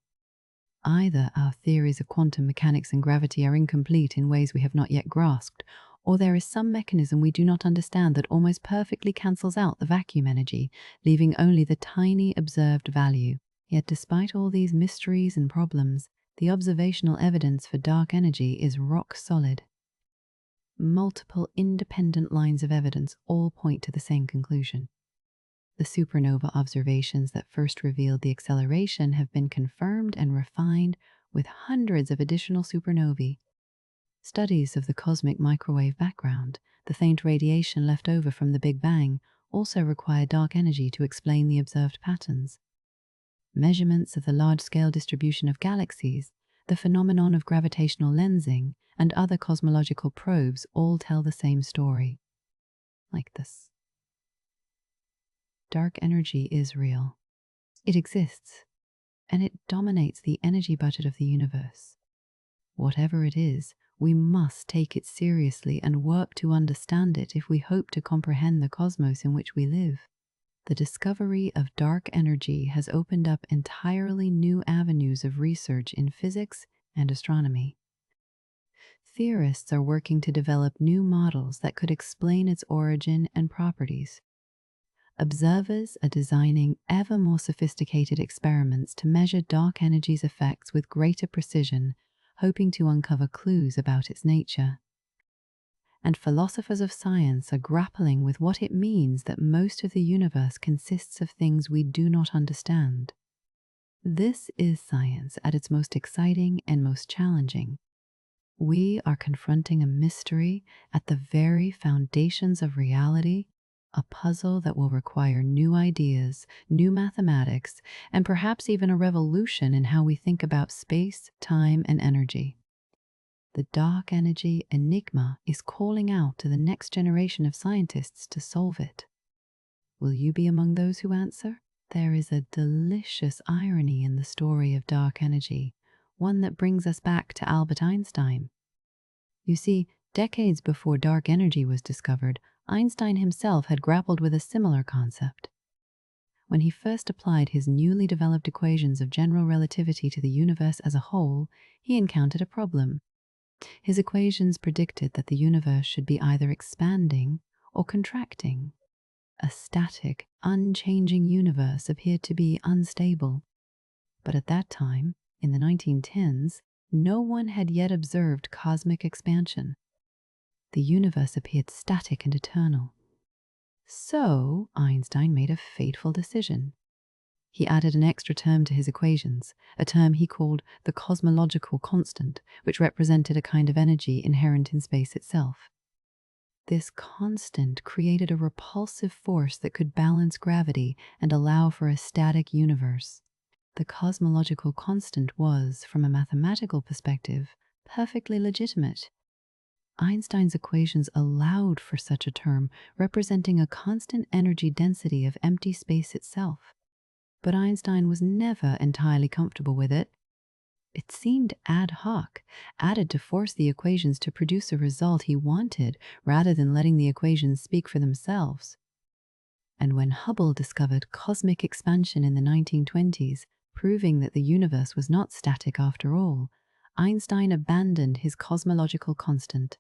[SPEAKER 1] Either our theories of quantum mechanics and gravity are incomplete in ways we have not yet grasped, or there is some mechanism we do not understand that almost perfectly cancels out the vacuum energy, leaving only the tiny observed value. Yet despite all these mysteries and problems, the observational evidence for dark energy is rock solid. Multiple independent lines of evidence all point to the same conclusion. The supernova observations that first revealed the acceleration have been confirmed and refined with hundreds of additional supernovae. Studies of the cosmic microwave background, the faint radiation left over from the Big Bang, also require dark energy to explain the observed patterns. Measurements of the large-scale distribution of galaxies, the phenomenon of gravitational lensing, and other cosmological probes all tell the same story. Like this. Dark energy is real. It exists, and it dominates the energy budget of the universe. Whatever it is, we must take it seriously and work to understand it if we hope to comprehend the cosmos in which we live. The discovery of dark energy has opened up entirely new avenues of research in physics and astronomy. Theorists are working to develop new models that could explain its origin and properties. Observers are designing ever more sophisticated experiments to measure dark energy's effects with greater precision, hoping to uncover clues about its nature. And philosophers of science are grappling with what it means that most of the universe consists of things we do not understand. This is science at its most exciting and most challenging. We are confronting a mystery at the very foundations of reality, a puzzle that will require new ideas, new mathematics, and perhaps even a revolution in how we think about space, time, and energy. The dark energy enigma is calling out to the next generation of scientists to solve it. Will you be among those who answer? There is a delicious irony in the story of dark energy, one that brings us back to Albert Einstein. You see, decades before dark energy was discovered, Einstein himself had grappled with a similar concept. When he first applied his newly developed equations of general relativity to the universe as a whole, he encountered a problem. His equations predicted that the universe should be either expanding or contracting. A static, unchanging universe appeared to be unstable. But at that time, in the 1910s, no one had yet observed cosmic expansion. The universe appeared static and eternal. So Einstein made a fateful decision. He added an extra term to his equations, a term he called the cosmological constant, which represented a kind of energy inherent in space itself. This constant created a repulsive force that could balance gravity and allow for a static universe. The cosmological constant was, from a mathematical perspective, perfectly legitimate. Einstein's equations allowed for such a term, representing a constant energy density of empty space itself. But Einstein was never entirely comfortable with it. It seemed ad hoc, added to force the equations to produce a result he wanted, rather than letting the equations speak for themselves. And when Hubble discovered cosmic expansion in the 1920s, proving that the universe was not static after all, Einstein abandoned his cosmological constant.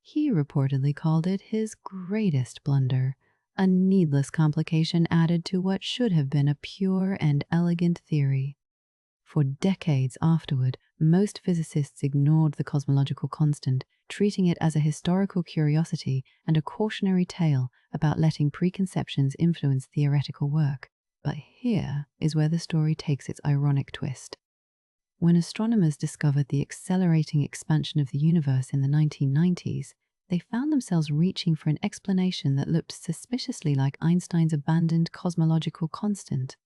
[SPEAKER 1] He reportedly called it his greatest blunder, a needless complication added to what should have been a pure and elegant theory. For decades afterward, most physicists ignored the cosmological constant, treating it as a historical curiosity and a cautionary tale about letting preconceptions influence theoretical work. But here is where the story takes its ironic twist. When astronomers discovered the accelerating expansion of the universe in the 1990s, they found themselves reaching for an explanation that looked suspiciously like Einstein's abandoned cosmological constant.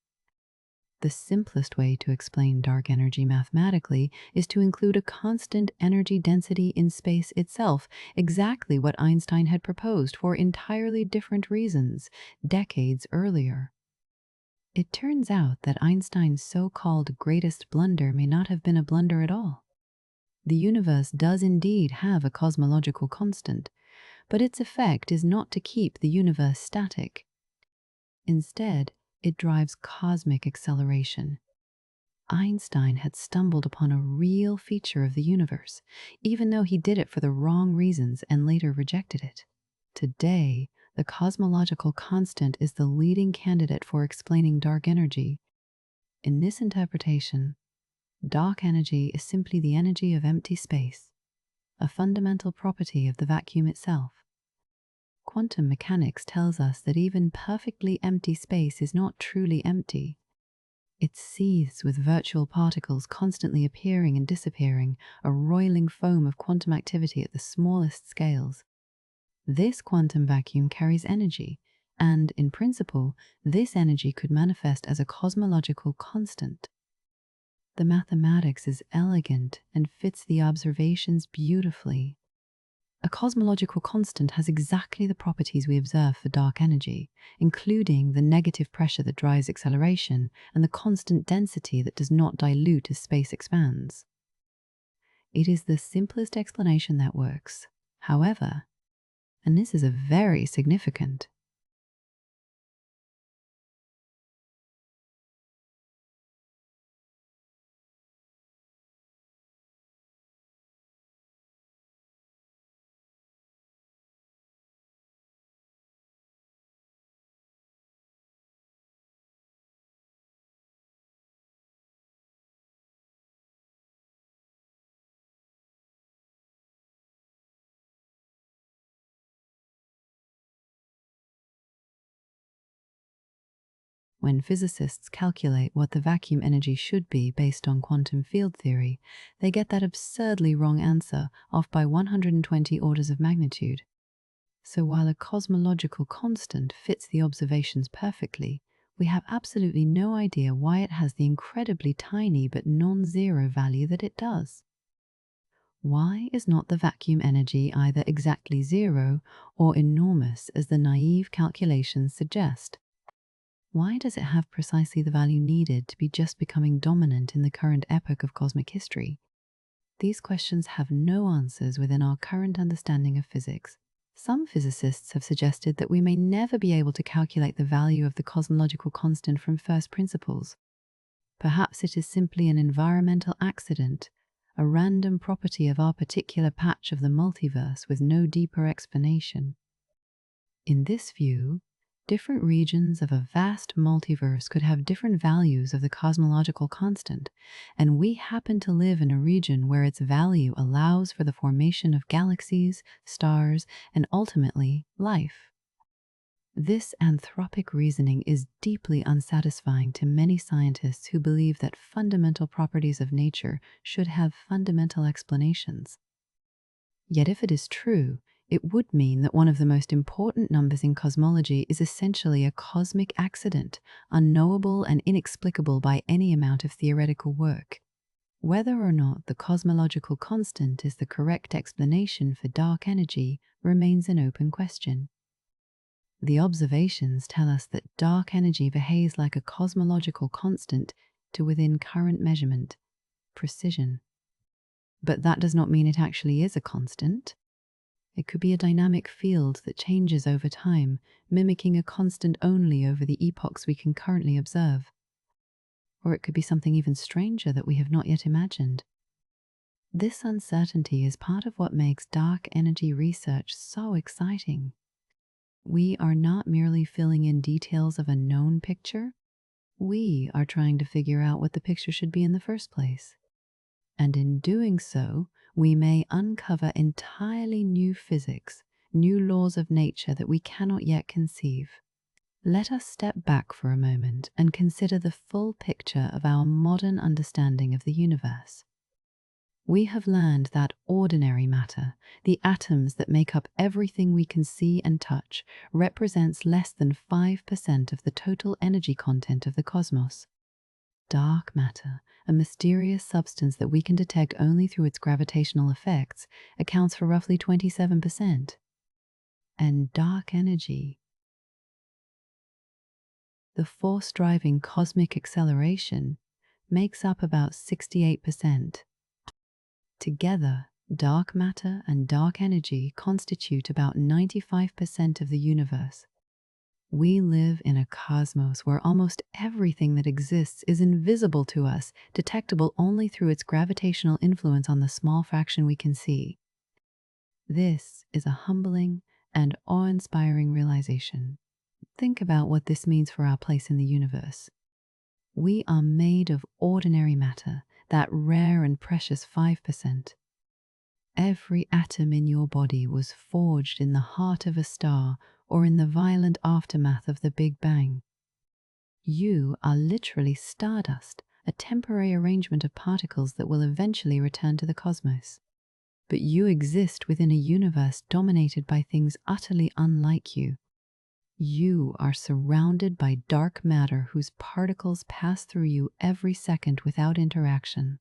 [SPEAKER 1] The simplest way to explain dark energy mathematically is to include a constant energy density in space itself, exactly what Einstein had proposed for entirely different reasons decades earlier. It turns out that Einstein's so-called greatest blunder may not have been a blunder at all. The universe does indeed have a cosmological constant, but its effect is not to keep the universe static. Instead, it drives cosmic acceleration. Einstein had stumbled upon a real feature of the universe, even though he did it for the wrong reasons and later rejected it. Today, the cosmological constant is the leading candidate for explaining dark energy. In this interpretation, dark energy is simply the energy of empty space, a fundamental property of the vacuum itself. Quantum mechanics tells us that even perfectly empty space is not truly empty. It seethes with virtual particles constantly appearing and disappearing, a roiling foam of quantum activity at the smallest scales. This quantum vacuum carries energy, and, in principle, this energy could manifest as a cosmological constant. The mathematics is elegant and fits the observations beautifully. A cosmological constant has exactly the properties we observe for dark energy, including the negative pressure that drives acceleration and the constant density that does not dilute as space expands. It is the simplest explanation that works. However, and this is a very significant, When physicists calculate what the vacuum energy should be based on quantum field theory, they get that absurdly wrong answer, off by 120 orders of magnitude. So while a cosmological constant fits the observations perfectly, we have absolutely no idea why it has the incredibly tiny but non-zero value that it does. Why is not the vacuum energy either exactly zero or enormous as the naive calculations suggest? Why does it have precisely the value needed to be just becoming dominant in the current epoch of cosmic history? These questions have no answers within our current understanding of physics. Some physicists have suggested that we may never be able to calculate the value of the cosmological constant from first principles. Perhaps it is simply an environmental accident, a random property of our particular patch of the multiverse with no deeper explanation. In this view, different regions of a vast multiverse could have different values of the cosmological constant, and we happen to live in a region where its value allows for the formation of galaxies, stars, and ultimately life. This anthropic reasoning is deeply unsatisfying to many scientists who believe that fundamental properties of nature should have fundamental explanations. Yet if it is true, it would mean that one of the most important numbers in cosmology is essentially a cosmic accident, unknowable and inexplicable by any amount of theoretical work. Whether or not the cosmological constant is the correct explanation for dark energy remains an open question. The observations tell us that dark energy behaves like a cosmological constant to within current measurement, precision. But that does not mean it actually is a constant. It could be a dynamic field that changes over time, mimicking a constant only over the epochs we can currently observe. Or it could be something even stranger that we have not yet imagined. This uncertainty is part of what makes dark energy research so exciting. We are not merely filling in details of a known picture. We are trying to figure out what the picture should be in the first place. And in doing so, we may uncover entirely new physics, new laws of nature that we cannot yet conceive. Let us step back for a moment and consider the full picture of our modern understanding of the universe. We have learned that ordinary matter, the atoms that make up everything we can see and touch, represents less than 5% of the total energy content of the cosmos. Dark matter, a mysterious substance that we can detect only through its gravitational effects, accounts for roughly 27%. And dark energy, the force driving cosmic acceleration, makes up about 68%. Together, dark matter and dark energy constitute about 95% of the universe. We live in a cosmos where almost everything that exists is invisible to us, detectable only through its gravitational influence on the small fraction we can see. This is a humbling and awe-inspiring realization. Think about what this means for our place in the universe. We are made of ordinary matter, that rare and precious 5%. Every atom in your body was forged in the heart of a star or in the violent aftermath of the Big Bang. You are literally stardust, a temporary arrangement of particles that will eventually return to the cosmos. But you exist within a universe dominated by things utterly unlike you. You are surrounded by dark matter whose particles pass through you every second without interaction.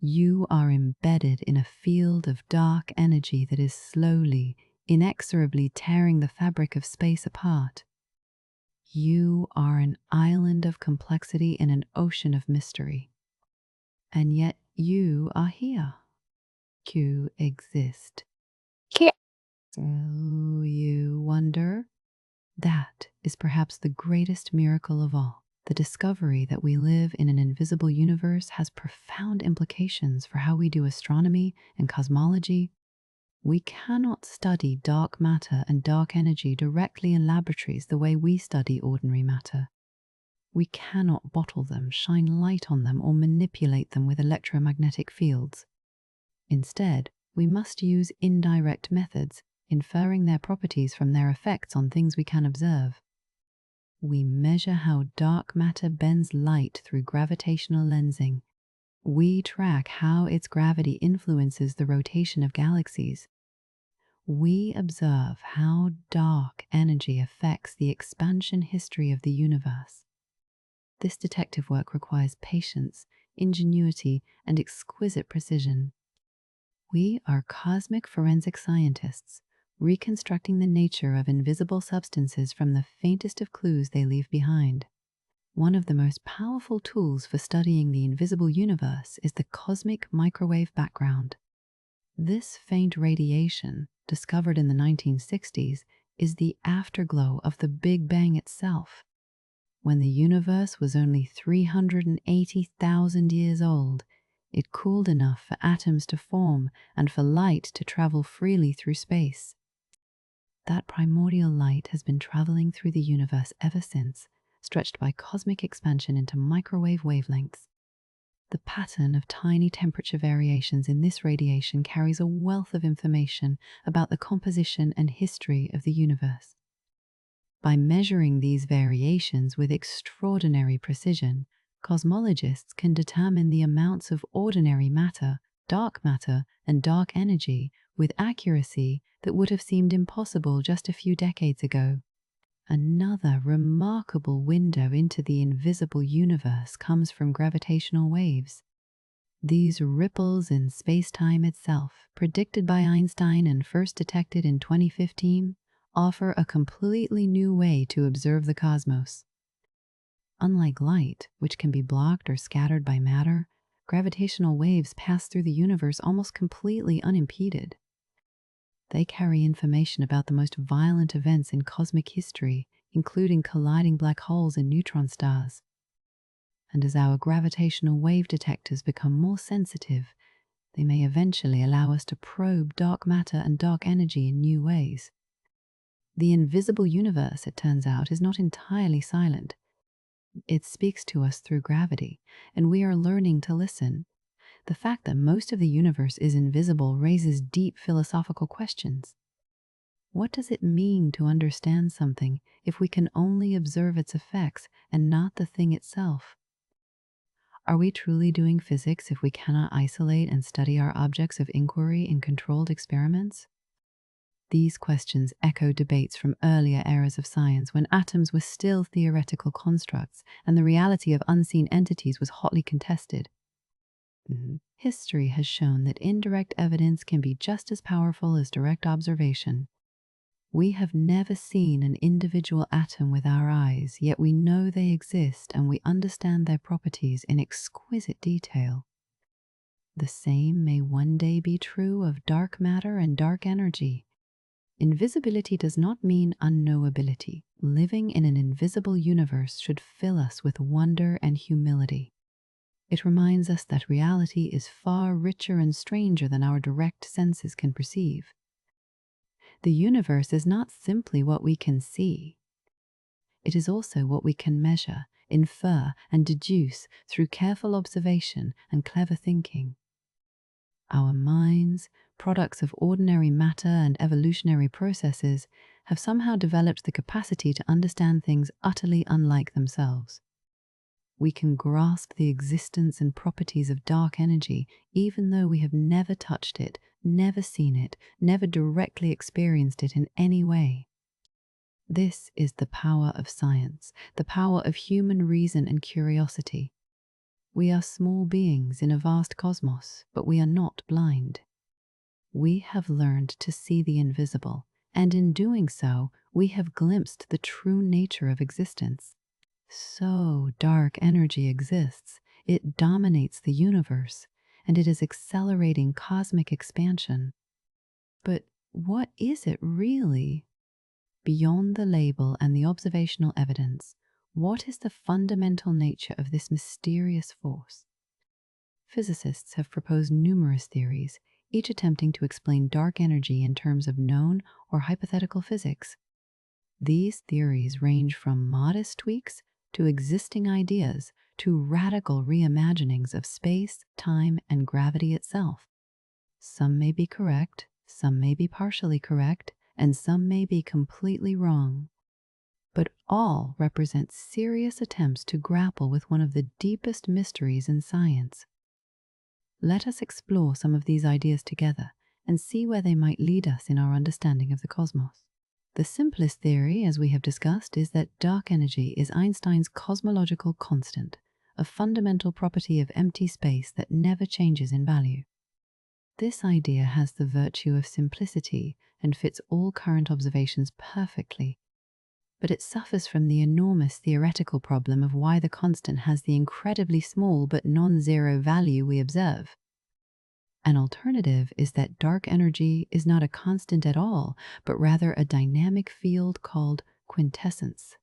[SPEAKER 1] You are embedded in a field of dark energy that is slowly, inexorably tearing the fabric of space apart. You are an island of complexity in an ocean of mystery. And yet you are here. You exist.
[SPEAKER 2] Here.
[SPEAKER 1] So you wonder? That is perhaps the greatest miracle of all. The discovery that we live in an invisible universe has profound implications for how we do astronomy and cosmology. We cannot study dark matter and dark energy directly in laboratories the way we study ordinary matter. We cannot bottle them, shine light on them, or manipulate them with electromagnetic fields. Instead, we must use indirect methods, inferring their properties from their effects on things we can observe. We measure how dark matter bends light through gravitational lensing. We track how its gravity influences the rotation of galaxies. We observe how dark energy affects the expansion history of the universe. This detective work requires patience, ingenuity, and exquisite precision. We are cosmic forensic scientists, reconstructing the nature of invisible substances from the faintest of clues they leave behind. One of the most powerful tools for studying the invisible universe is the cosmic microwave background. This faint radiation, discovered in the 1960s, is the afterglow of the Big Bang itself. When the universe was only 380,000 years old, it cooled enough for atoms to form and for light to travel freely through space. That primordial light has been traveling through the universe ever since, stretched by cosmic expansion into microwave wavelengths. The pattern of tiny temperature variations in this radiation carries a wealth of information about the composition and history of the universe. By measuring these variations with extraordinary precision, cosmologists can determine the amounts of ordinary matter, and dark energy with accuracy that would have seemed impossible just a few decades ago. Another remarkable window into the invisible universe comes from gravitational waves. These ripples in space-time itself, predicted by Einstein and first detected in 2015, offer a completely new way to observe the cosmos. Unlike light, which can be blocked or scattered by matter, gravitational waves pass through the universe almost completely unimpeded. They carry information about the most violent events in cosmic history, including colliding black holes and neutron stars. And as our gravitational wave detectors become more sensitive, they may eventually allow us to probe dark matter and dark energy in new ways. The invisible universe, it turns out, is not entirely silent. It speaks to us through gravity, and we are learning to listen. The fact that most of the universe is invisible raises deep philosophical questions. What does it mean to understand something if we can only observe its effects and not the thing itself? Are we truly doing physics if we cannot isolate and study our objects of inquiry in controlled experiments? These questions echo debates from earlier eras of science when atoms were still theoretical constructs and the reality of unseen entities was hotly contested. History has shown that indirect evidence can be just as powerful as direct observation. We have never seen an individual atom with our eyes, yet we know they exist and we understand their properties in exquisite detail. The same may one day be true of dark matter and dark energy. Invisibility does not mean unknowability. Living in an invisible universe should fill us with wonder and humility. It reminds us that reality is far richer and stranger than our direct senses can perceive. The universe is not simply what we can see. It is also what we can measure, infer, and deduce through careful observation and clever thinking. Our minds, products of ordinary matter and evolutionary processes, have somehow developed the capacity to understand things utterly unlike themselves. We can grasp the existence and properties of dark energy even though we have never touched it, never seen it, never directly experienced it in any way. This is the power of science, the power of human reason and curiosity. We are small beings in a vast cosmos, but we are not blind. We have learned to see the invisible, and in doing so, we have glimpsed the true nature of existence. So dark energy exists, it dominates the universe, and it is accelerating cosmic expansion. But what is it really? Beyond the label and the observational evidence, what is the fundamental nature of this mysterious force? Physicists have proposed numerous theories, each attempting to explain dark energy in terms of known or hypothetical physics. These theories range from modest tweaks to existing ideas to radical reimaginings of space, time, and gravity itself. Some may be correct, some may be partially correct, and some may be completely wrong. but all represent serious attempts to grapple with one of the deepest mysteries in science. Let us explore some of these ideas together and see where they might lead us in our understanding of the cosmos. The simplest theory, as we have discussed, is that dark energy is Einstein's cosmological constant, a fundamental property of empty space that never changes in value. This idea has the virtue of simplicity and fits all current observations perfectly, but it suffers from the enormous theoretical problem of why the constant has the incredibly small but non-zero value we observe. An alternative is that dark energy is not a constant at all, but rather a dynamic field called quintessence.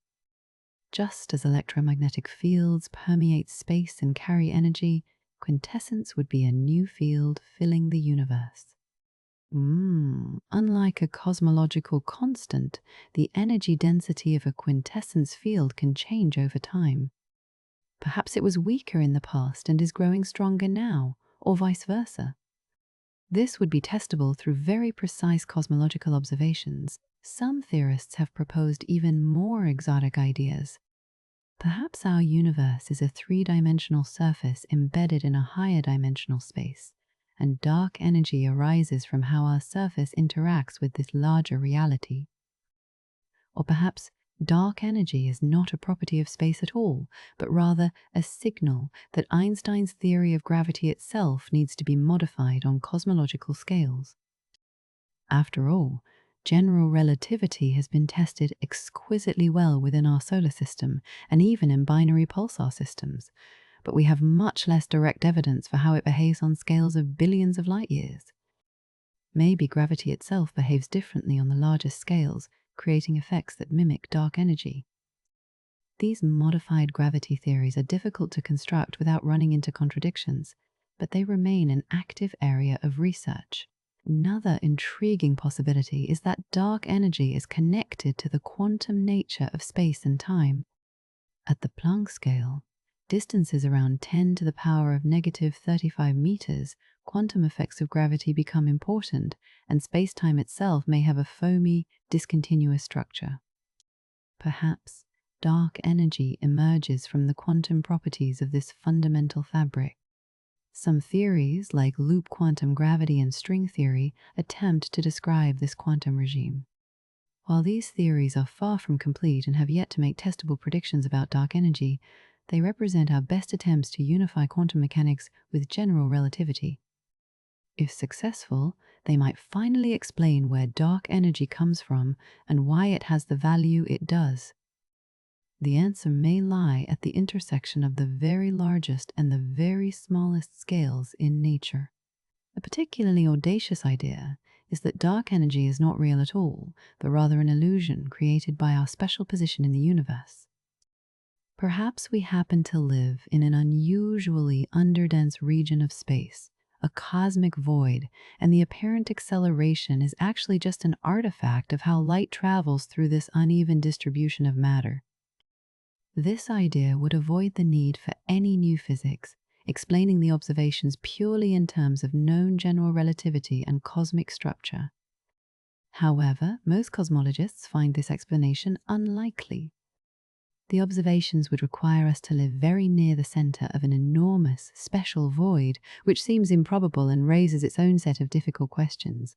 [SPEAKER 1] Just as electromagnetic fields permeate space and carry energy, quintessence would be a new field filling the universe. Unlike a cosmological constant, the energy density of a quintessence field can change over time. Perhaps it was weaker in the past and is growing stronger now, or vice versa. This would be testable through very precise cosmological observations. Some theorists have proposed even more exotic ideas. Perhaps our universe is a three-dimensional surface embedded in a higher dimensional space, and dark energy arises from how our surface interacts with this larger reality. Or perhaps dark energy is not a property of space at all, but rather a signal that Einstein's theory of gravity itself needs to be modified on cosmological scales. After all, general relativity has been tested exquisitely well within our solar system and even in binary pulsar systems, but we have much less direct evidence for how it behaves on scales of billions of light years. Maybe gravity itself behaves differently on the largest scales, creating effects that mimic dark energy. These modified gravity theories are difficult to construct without running into contradictions, but they remain an active area of research. Another intriguing possibility is that dark energy is connected to the quantum nature of space and time. At the Planck scale, distances around 10 to the power of negative 35 meters, quantum effects of gravity become important, and space-time itself may have a foamy, discontinuous structure. Perhaps dark energy emerges from the quantum properties of this fundamental fabric. Some theories, like loop quantum gravity and string theory, attempt to describe this quantum regime. While these theories are far from complete and have yet to make testable predictions about dark energy, they represent our best attempts to unify quantum mechanics with general relativity. If successful, they might finally explain where dark energy comes from and why it has the value it does. The answer may lie at the intersection of the very largest and the very smallest scales in nature. A particularly audacious idea is that dark energy is not real at all, but rather an illusion created by our special position in the universe. Perhaps we happen to live in an unusually underdense region of space, a cosmic void, and the apparent acceleration is actually just an artifact of how light travels through this uneven distribution of matter. This idea would avoid the need for any new physics, explaining the observations purely in terms of known general relativity and cosmic structure. However, most cosmologists find this explanation unlikely. The observations would require us to live very near the center of an enormous, special void, which seems improbable and raises its own set of difficult questions.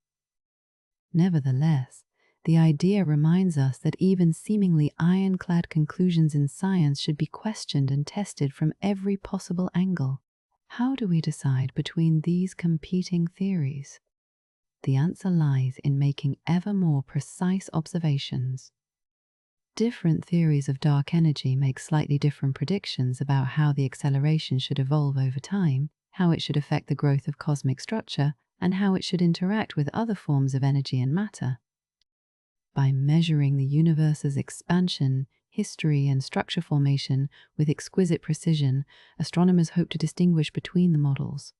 [SPEAKER 1] Nevertheless, the idea reminds us that even seemingly ironclad conclusions in science should be questioned and tested from every possible angle. How do we decide between these competing theories? The answer lies in making ever more precise observations. Different theories of dark energy make slightly different predictions about how the acceleration should evolve over time, how it should affect the growth of cosmic structure, and how it should interact with other forms of energy and matter. By measuring the universe's expansion, history, and structure formation with exquisite precision, astronomers hope to distinguish between the models.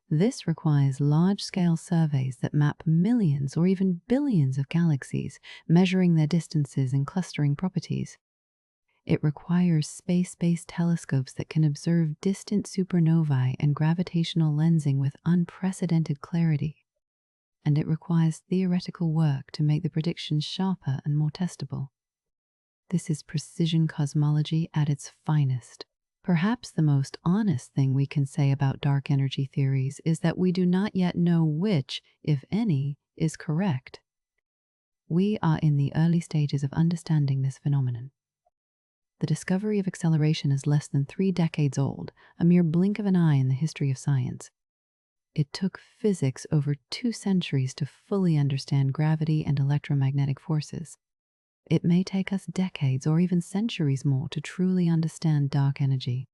[SPEAKER 1] This requires large-scale surveys that map millions or even billions of galaxies, measuring their distances and clustering properties. It requires space-based telescopes that can observe distant supernovae and gravitational lensing with unprecedented clarity. And it requires theoretical work to make the predictions sharper and more testable. This is precision cosmology at its finest. Perhaps the most honest thing we can say about dark energy theories is that we do not yet know which, if any, is correct. We are in the early stages of understanding this phenomenon. The discovery of acceleration is less than 3 decades old, a mere blink of an eye in the history of science. It took physics over 2 centuries to fully understand gravity and electromagnetic forces. It may take us decades or even centuries more to truly understand dark energy.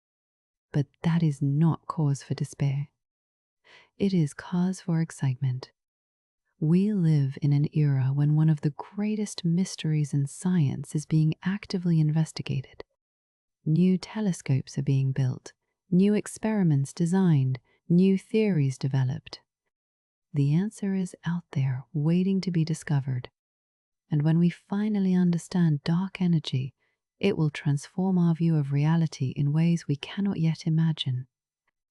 [SPEAKER 1] But that is not cause for despair. It is cause for excitement. We live in an era when one of the greatest mysteries in science is being actively investigated. New telescopes are being built, new experiments designed, new theories developed. The answer is out there, waiting to be discovered. And when we finally understand dark energy, it will transform our view of reality in ways we cannot yet imagine.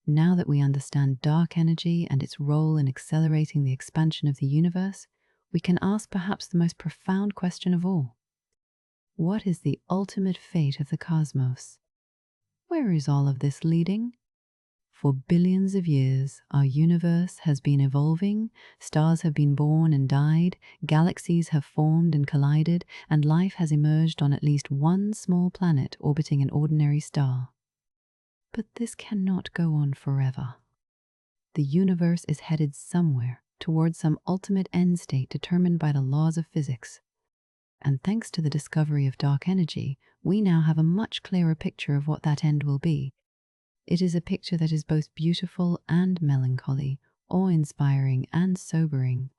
[SPEAKER 1] Now that we understand dark energy and its role in accelerating the expansion of the universe, we can ask perhaps the most profound question of all. What is the ultimate fate of the cosmos? Where is all of this leading? For billions of years, our universe has been evolving, stars have been born and died, galaxies have formed and collided, and life has emerged on at least one small planet orbiting an ordinary star. But this cannot go on forever. The universe is headed somewhere, towards some ultimate end state determined by the laws of physics. And thanks to the discovery of dark energy, we now have a much clearer picture of what that end will be. It is a picture that is both beautiful and melancholy, awe-inspiring and sobering.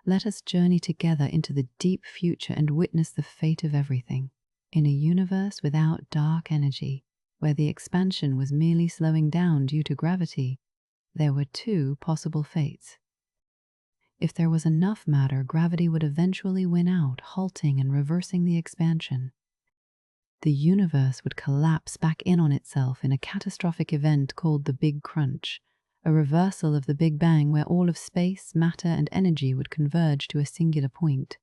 [SPEAKER 1] Let us journey together into the deep future and witness the fate of everything. In a universe without dark energy, where the expansion was merely slowing down due to gravity, there were 2 possible fates. If there was enough matter, gravity would eventually win out, halting and reversing the expansion. The universe would collapse back in on itself in a catastrophic event called the Big Crunch, a reversal of the Big Bang where all of space, matter, and energy would converge to a singular point.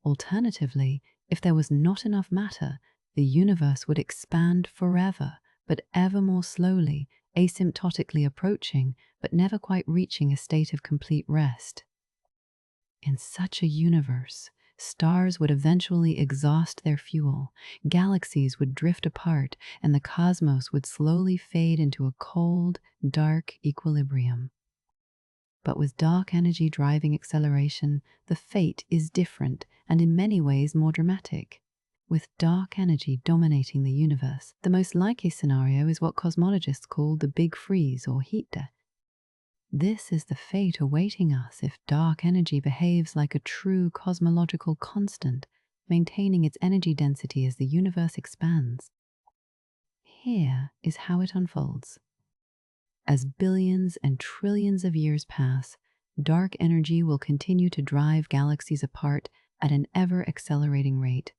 [SPEAKER 1] Alternatively, if there was not enough matter, the universe would expand forever, but ever more slowly, asymptotically approaching, but never quite reaching a state of complete rest. In such a universe, stars would eventually exhaust their fuel, galaxies would drift apart, and the cosmos would slowly fade into a cold, dark equilibrium. But with dark energy driving acceleration, the fate is different and in many ways more dramatic. With dark energy dominating the universe, the most likely scenario is what cosmologists call the Big Freeze or heat death. This is the fate awaiting us if dark energy behaves like a true cosmological constant, maintaining its energy density as the universe expands. Here is how it unfolds. As billions and trillions of years pass, dark energy will continue to drive galaxies apart at an ever-accelerating rate.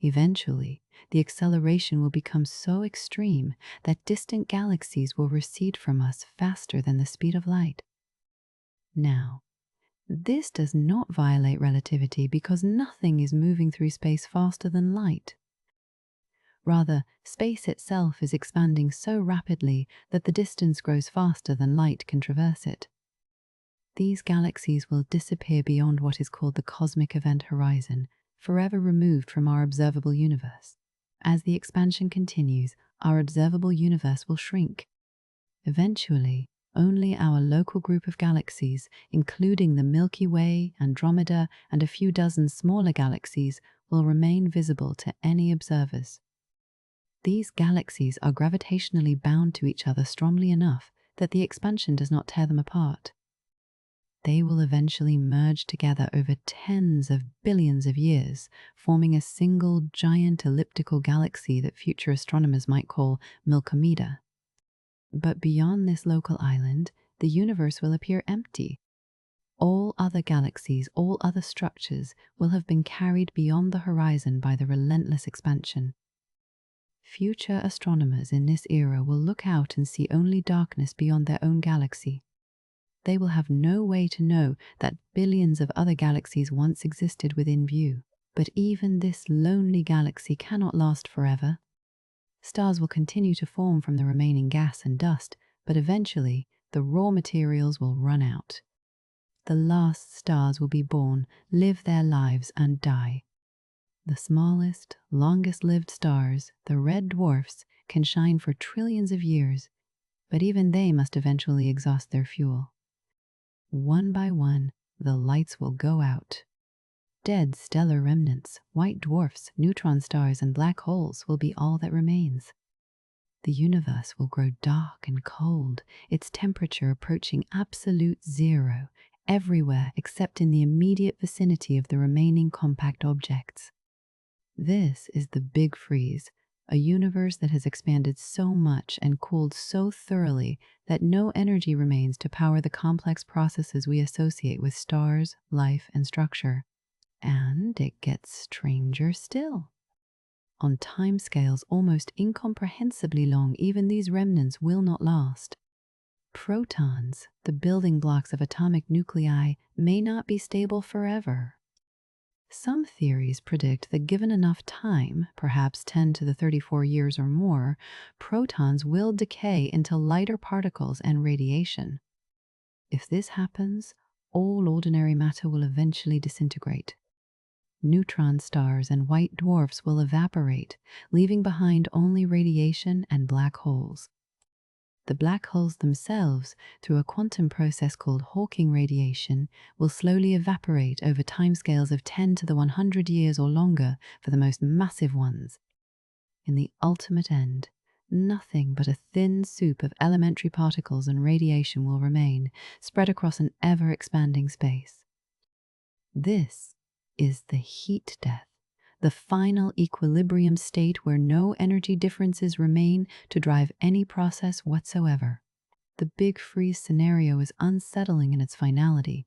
[SPEAKER 1] Eventually, the acceleration will become so extreme that distant galaxies will recede from us faster than the speed of light. Now, this does not violate relativity because nothing is moving through space faster than light. Rather, space itself is expanding so rapidly that the distance grows faster than light can traverse it. These galaxies will disappear beyond what is called the cosmic event horizon, forever removed from our observable universe. As the expansion continues, our observable universe will shrink. Eventually, only our local group of galaxies, including the Milky Way, Andromeda, and a few dozen smaller galaxies, will remain visible to any observers. These galaxies are gravitationally bound to each other strongly enough that the expansion does not tear them apart. They will eventually merge together over tens of billions of years, forming a single giant elliptical galaxy that future astronomers might call Milkomeda. But beyond this local island, the universe will appear empty. All other galaxies, all other structures will have been carried beyond the horizon by the relentless expansion. Future astronomers in this era will look out and see only darkness beyond their own galaxy. They will have no way to know that billions of other galaxies once existed within view. But even this lonely galaxy cannot last forever. Stars will continue to form from the remaining gas and dust, but eventually the raw materials will run out. The last stars will be born, live their lives, and die. The smallest, longest-lived stars, the red dwarfs, can shine for trillions of years, but even they must eventually exhaust their fuel. One by one, the lights will go out. Dead stellar remnants, white dwarfs, neutron stars, and black holes will be all that remains. The universe will grow dark and cold, its temperature approaching absolute zero, everywhere except in the immediate vicinity of the remaining compact objects. This is the Big Freeze, a universe that has expanded so much and cooled so thoroughly that no energy remains to power the complex processes we associate with stars, life, and structure. And it gets stranger still. On timescales almost incomprehensibly long, even these remnants will not last. Protons, the building blocks of atomic nuclei, may not be stable forever. Some theories predict that given enough time, perhaps 10 to the 34 years or more, protons will decay into lighter particles and radiation. If this happens, all ordinary matter will eventually disintegrate. Neutron stars and white dwarfs will evaporate, leaving behind only radiation and black holes. The black holes themselves, through a quantum process called Hawking radiation, will slowly evaporate over timescales of 10 to the 100 years or longer for the most massive ones. In the ultimate end, nothing but a thin soup of elementary particles and radiation will remain, spread across an ever-expanding space. This is the heat death, the final equilibrium state where no energy differences remain to drive any process whatsoever. The Big Freeze scenario is unsettling in its finality,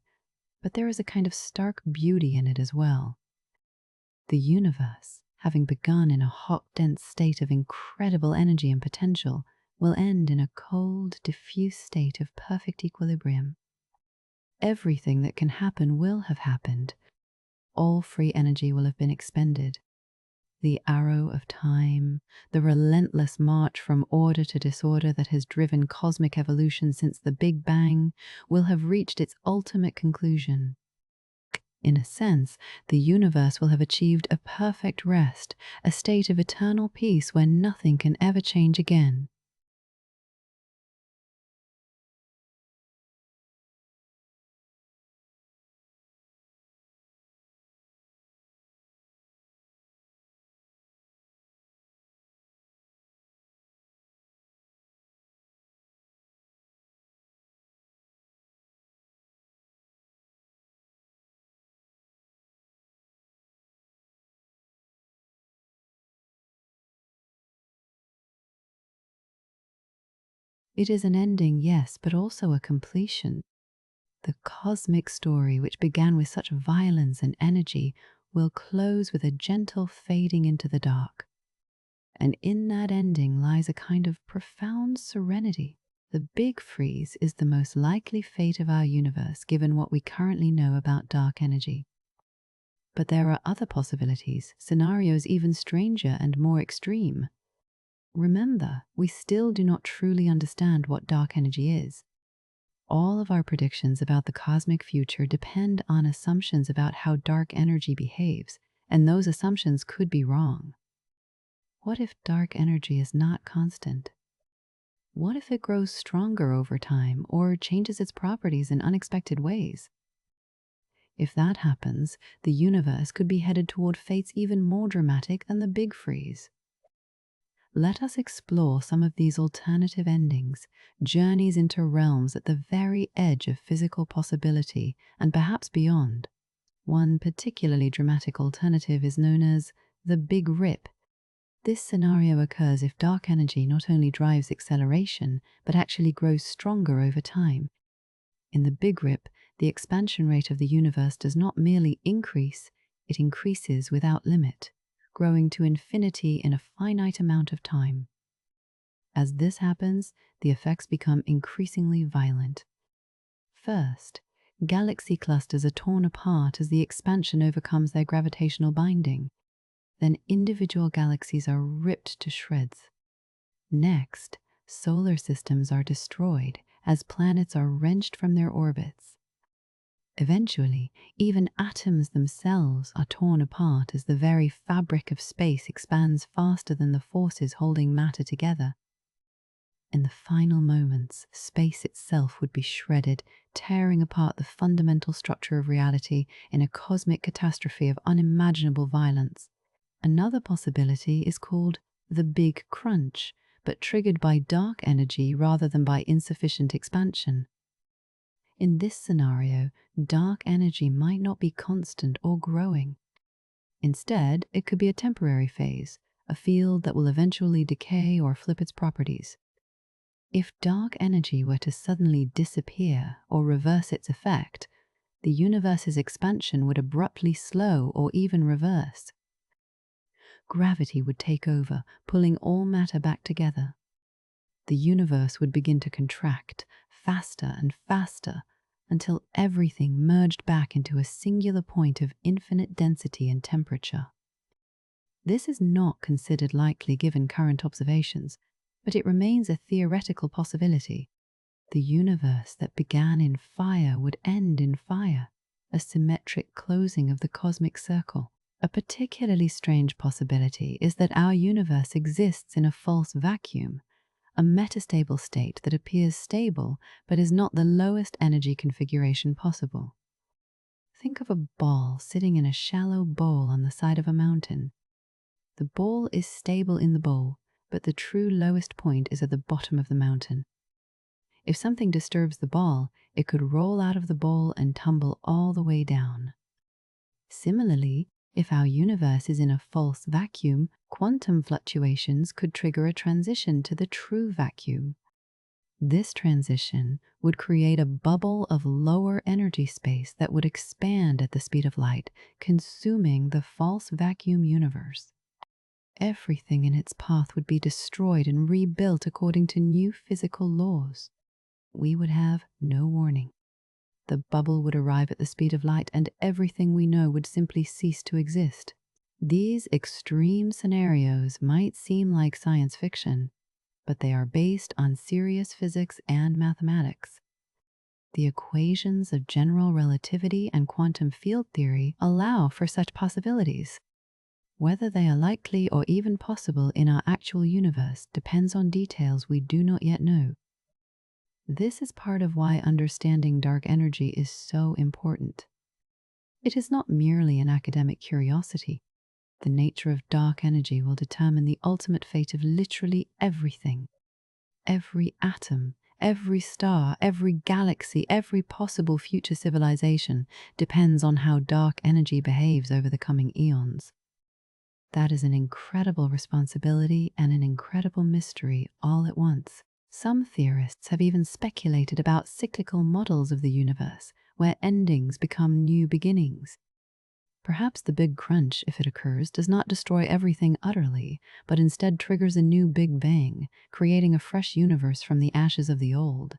[SPEAKER 1] but there is a kind of stark beauty in it as well. The universe, having begun in a hot, dense state of incredible energy and potential, will end in a cold, diffuse state of perfect equilibrium. Everything that can happen will have happened. All free energy will have been expended. The arrow of time, the relentless march from order to disorder that has driven cosmic evolution since the Big Bang, will have reached its ultimate conclusion. In a sense, the universe will have achieved a perfect rest, a state of eternal peace where nothing can ever change again. It is an ending, yes, but also a completion. The cosmic story, which began with such violence and energy, will close with a gentle fading into the dark. And in that ending lies a kind of profound serenity. The Big Freeze is the most likely fate of our universe, given what we currently know about dark energy. But there are other possibilities, scenarios even stranger and more extreme. Remember, we still do not truly understand what dark energy is. All of our predictions about the cosmic future depend on assumptions about how dark energy behaves, and those assumptions could be wrong. What if dark energy is not constant? What if it grows stronger over time or changes its properties in unexpected ways? If that happens, the universe could be headed toward fates even more dramatic than the Big Freeze. Let us explore some of these alternative endings, journeys into realms at the very edge of physical possibility and perhaps beyond. One particularly dramatic alternative is known as the Big Rip. This scenario occurs if dark energy not only drives acceleration, but actually grows stronger over time. In the Big Rip, the expansion rate of the universe does not merely increase, it increases without limit, growing to infinity in a finite amount of time. As this happens, the effects become increasingly violent. First, Galaxy clusters are torn apart as the expansion overcomes their gravitational binding. Then individual galaxies are ripped to shreds. Next, solar systems are destroyed as planets are wrenched from their orbits. Eventually, even atoms themselves are torn apart as the very fabric of space expands faster than the forces holding matter together. In the final moments, space itself would be shredded, tearing apart the fundamental structure of reality in a cosmic catastrophe of unimaginable violence. Another possibility is called the Big Crunch, but triggered by dark energy rather than by insufficient expansion. In this scenario, dark energy might not be constant or growing. Instead, it could be a temporary phase, a field that will eventually decay or flip its properties. If dark energy were to suddenly disappear or reverse its effect, the universe's expansion would abruptly slow or even reverse. Gravity would take over, pulling all matter back together. The universe would begin to contract, faster and faster, until everything merged back into a singular point of infinite density and temperature. This is not considered likely given current observations, but it remains a theoretical possibility. The universe that began in fire would end in fire, a symmetric closing of the cosmic circle. A particularly strange possibility is that our universe exists in a false vacuum, a metastable state that appears stable but is not the lowest energy configuration possible. Think of a ball sitting in a shallow bowl on the side of a mountain. The ball is stable in the bowl, but the true lowest point is at the bottom of the mountain. If something disturbs the ball, it could roll out of the bowl and tumble all the way down. Similarly, if our universe is in a false vacuum, quantum fluctuations could trigger a transition to the true vacuum. This transition would create a bubble of lower energy space that would expand at the speed of light, consuming the false vacuum universe. Everything in its path would be destroyed and rebuilt according to new physical laws. We would have no warning. The bubble would arrive at the speed of light and everything we know would simply cease to exist. These extreme scenarios might seem like science fiction, but they are based on serious physics and mathematics. The equations of general relativity and quantum field theory allow for such possibilities. Whether they are likely or even possible in our actual universe depends on details we do not yet know. This is part of why understanding dark energy is so important. It is not merely an academic curiosity. The nature of dark energy will determine the ultimate fate of literally everything. Every atom, every star, every galaxy, every possible future civilization depends on how dark energy behaves over the coming eons. That is an incredible responsibility and an incredible mystery all at once. Some theorists have even speculated about cyclical models of the universe, where endings become new beginnings. Perhaps the Big Crunch, if it occurs, does not destroy everything utterly, but instead triggers a new Big Bang, creating a fresh universe from the ashes of the old.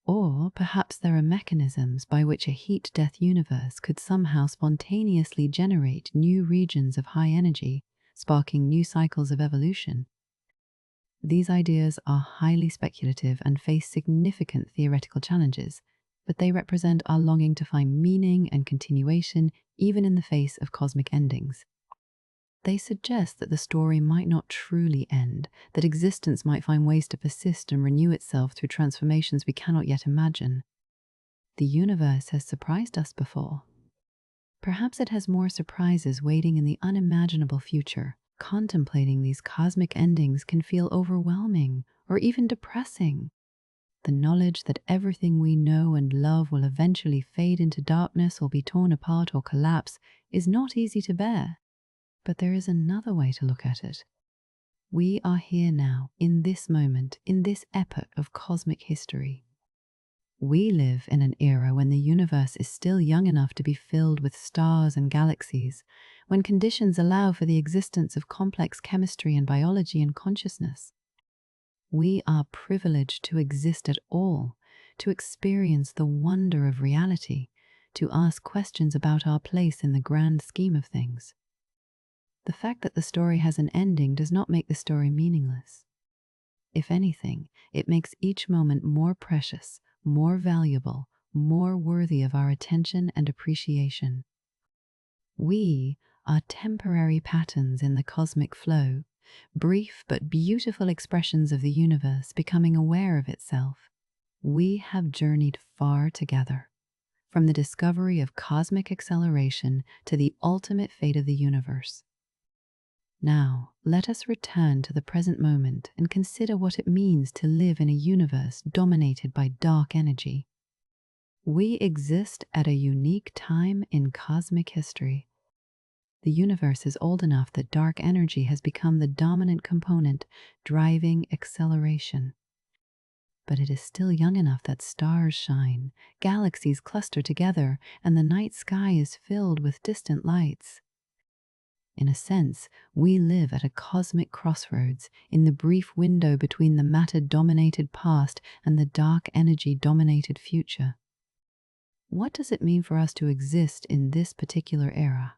[SPEAKER 1] Or perhaps there are mechanisms by which a heat-death universe could somehow spontaneously generate new regions of high energy, sparking new cycles of evolution. These ideas are highly speculative and face significant theoretical challenges, but they represent our longing to find meaning and continuation even in the face of cosmic endings. They suggest that the story might not truly end, that existence might find ways to persist and renew itself through transformations we cannot yet imagine. The universe has surprised us before. Perhaps it has more surprises waiting in the unimaginable future. Contemplating these cosmic endings can feel overwhelming or even depressing. The knowledge that everything we know and love will eventually fade into darkness or be torn apart or collapse is not easy to bear. But there is another way to look at it. We are here now, in this moment, in this epoch of cosmic history. We live in an era when the universe is still young enough to be filled with stars and galaxies, when conditions allow for the existence of complex chemistry and biology and consciousness. We are privileged to exist at all, to experience the wonder of reality, to ask questions about our place in the grand scheme of things. The fact that the story has an ending does not make the story meaningless. If anything, it makes each moment more precious, more valuable, more worthy of our attention and appreciation. We are temporary patterns in the cosmic flow, brief but beautiful expressions of the universe becoming aware of itself. We have journeyed far together, from the discovery of cosmic acceleration to the ultimate fate of the universe. Now, let us return to the present moment and consider what it means to live in a universe dominated by dark energy. We exist at a unique time in cosmic history. The universe is old enough that dark energy has become the dominant component, driving acceleration. But it is still young enough that stars shine, galaxies cluster together, and the night sky is filled with distant lights. In a sense, we live at a cosmic crossroads in the brief window between the matter-dominated past and the dark energy-dominated future. What does it mean for us to exist in this particular era?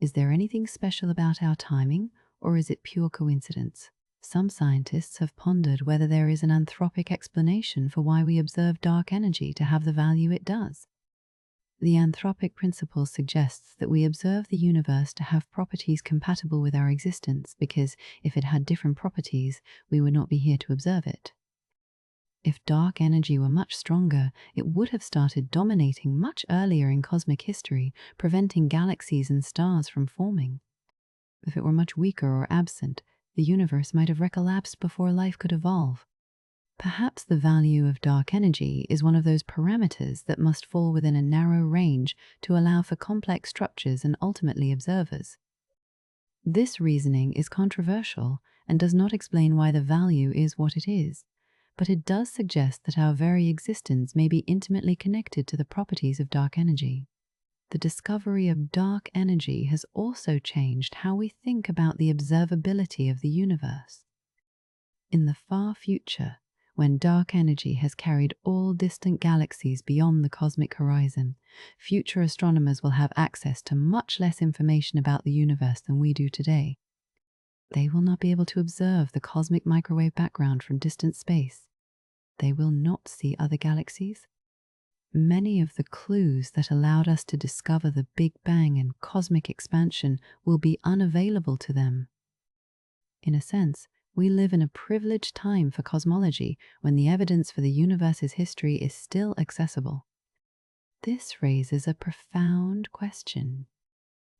[SPEAKER 1] Is there anything special about our timing, or is it pure coincidence? Some scientists have pondered whether there is an anthropic explanation for why we observe dark energy to have the value it does. The anthropic principle suggests that we observe the universe to have properties compatible with our existence because if it had different properties, we would not be here to observe it. If dark energy were much stronger, it would have started dominating much earlier in cosmic history, preventing galaxies and stars from forming. If it were much weaker or absent, the universe might have recollapsed before life could evolve. Perhaps the value of dark energy is one of those parameters that must fall within a narrow range to allow for complex structures and ultimately observers. This reasoning is controversial and does not explain why the value is what it is, but it does suggest that our very existence may be intimately connected to the properties of dark energy. The discovery of dark energy has also changed how we think about the observability of the universe. In the far future, when dark energy has carried all distant galaxies beyond the cosmic horizon, future astronomers will have access to much less information about the universe than we do today. They will not be able to observe the cosmic microwave background from distant space. They will not see other galaxies. Many of the clues that allowed us to discover the Big Bang and cosmic expansion will be unavailable to them. In a sense, we live in a privileged time for cosmology when the evidence for the universe's history is still accessible. This raises a profound question.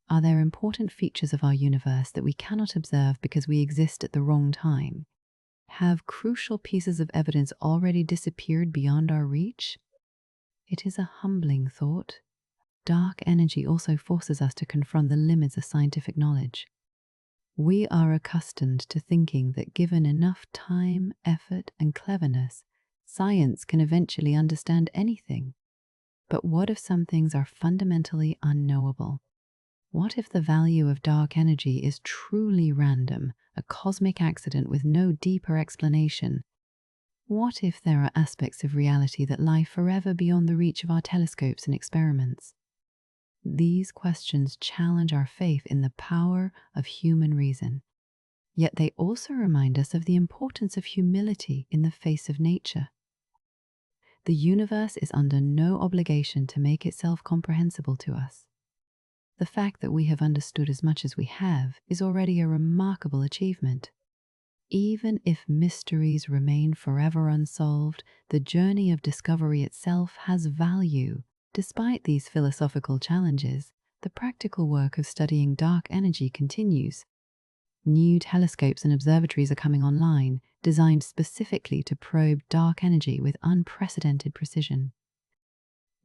[SPEAKER 1] Are there important features of our universe that we cannot observe because we exist at the wrong time? Have crucial pieces of evidence already disappeared beyond our reach? It is a humbling thought. Dark energy also forces us to confront the limits of scientific knowledge. We are accustomed to thinking that given enough time, effort, and cleverness, science can eventually understand anything. But what if some things are fundamentally unknowable? What if the value of dark energy is truly random, a cosmic accident with no deeper explanation? What if there are aspects of reality that lie forever beyond the reach of our telescopes and experiments? These questions challenge our faith in the power of human reason. Yet they also remind us of the importance of humility in the face of nature. The universe is under no obligation to make itself comprehensible to us. The fact that we have understood as much as we have is already a remarkable achievement. Even if mysteries remain forever unsolved, the journey of discovery itself has value. Despite these philosophical challenges, the practical work of studying dark energy continues. New telescopes and observatories are coming online, designed specifically to probe dark energy with unprecedented precision.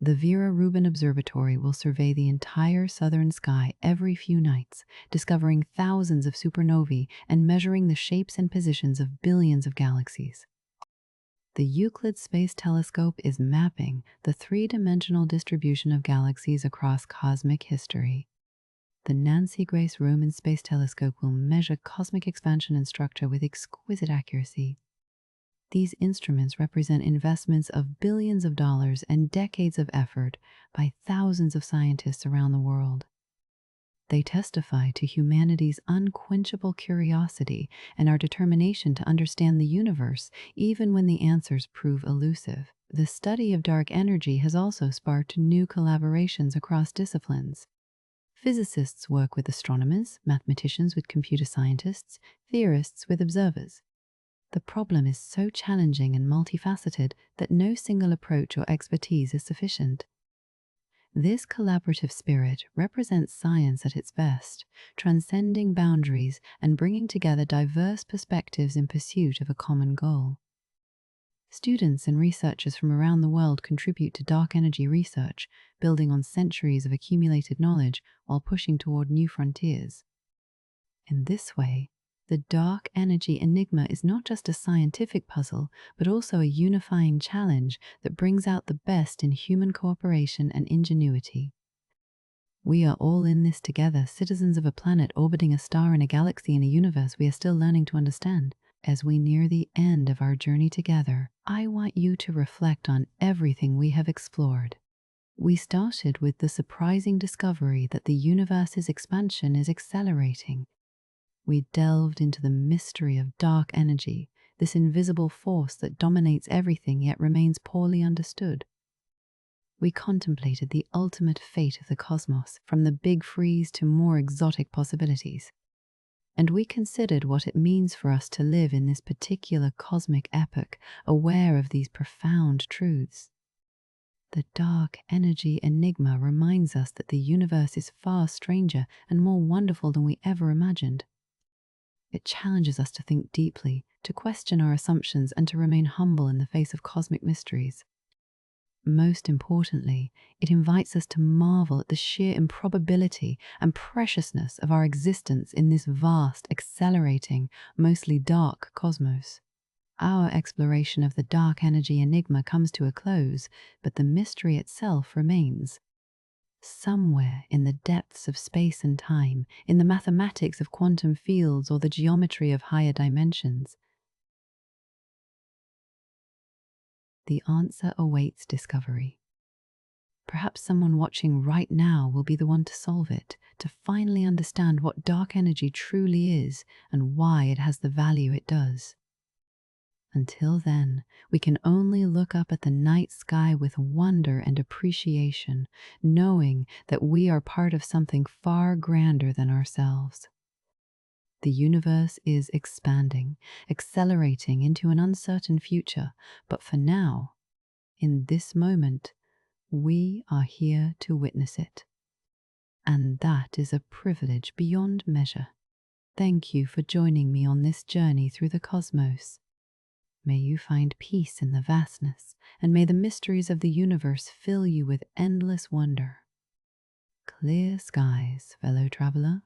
[SPEAKER 1] The Vera Rubin Observatory will survey the entire southern sky every few nights, discovering thousands of supernovae and measuring the shapes and positions of billions of galaxies. The Euclid Space Telescope is mapping the three-dimensional distribution of galaxies across cosmic history. The Nancy Grace Roman Space Telescope will measure cosmic expansion and structure with exquisite accuracy. These instruments represent investments of billions of dollars and decades of effort by thousands of scientists around the world. They testify to humanity's unquenchable curiosity and our determination to understand the universe, even when the answers prove elusive. The study of dark energy has also sparked new collaborations across disciplines. Physicists work with astronomers, mathematicians with computer scientists, theorists with observers. The problem is so challenging and multifaceted that no single approach or expertise is sufficient. This collaborative spirit represents science at its best, transcending boundaries and bringing together diverse perspectives in pursuit of a common goal. Students and researchers from around the world contribute to dark energy research, building on centuries of accumulated knowledge while pushing toward new frontiers. In this way, the dark energy enigma is not just a scientific puzzle, but also a unifying challenge that brings out the best in human cooperation and ingenuity. We are all in this together, citizens of a planet orbiting a star in a galaxy in a universe we are still learning to understand. As we near the end of our journey together, I want you to reflect on everything we have explored. We started with the surprising discovery that the universe's expansion is accelerating. We delved into the mystery of dark energy, this invisible force that dominates everything yet remains poorly understood. We contemplated the ultimate fate of the cosmos, from the big freeze to more exotic possibilities. And we considered what it means for us to live in this particular cosmic epoch, aware of these profound truths. The dark energy enigma reminds us that the universe is far stranger and more wonderful than we ever imagined. It challenges us to think deeply, to question our assumptions, and to remain humble in the face of cosmic mysteries. Most importantly, it invites us to marvel at the sheer improbability and preciousness of our existence in this vast, accelerating, mostly dark cosmos. Our exploration of the dark energy enigma comes to a close, but the mystery itself remains. Somewhere in the depths of space and time, in the mathematics of quantum fields or the geometry of higher dimensions, the answer awaits discovery. Perhaps someone watching right now will be the one to solve it, to finally understand what dark energy truly is and why it has the value it does. Until then, we can only look up at the night sky with wonder and appreciation, knowing that we are part of something far grander than ourselves. The universe is expanding, accelerating into an uncertain future, but for now, in this moment, we are here to witness it. And that is a privilege beyond measure. Thank you for joining me on this journey through the cosmos. May you find peace in the vastness, and may the mysteries of the universe fill you with endless wonder. Clear skies, fellow traveler.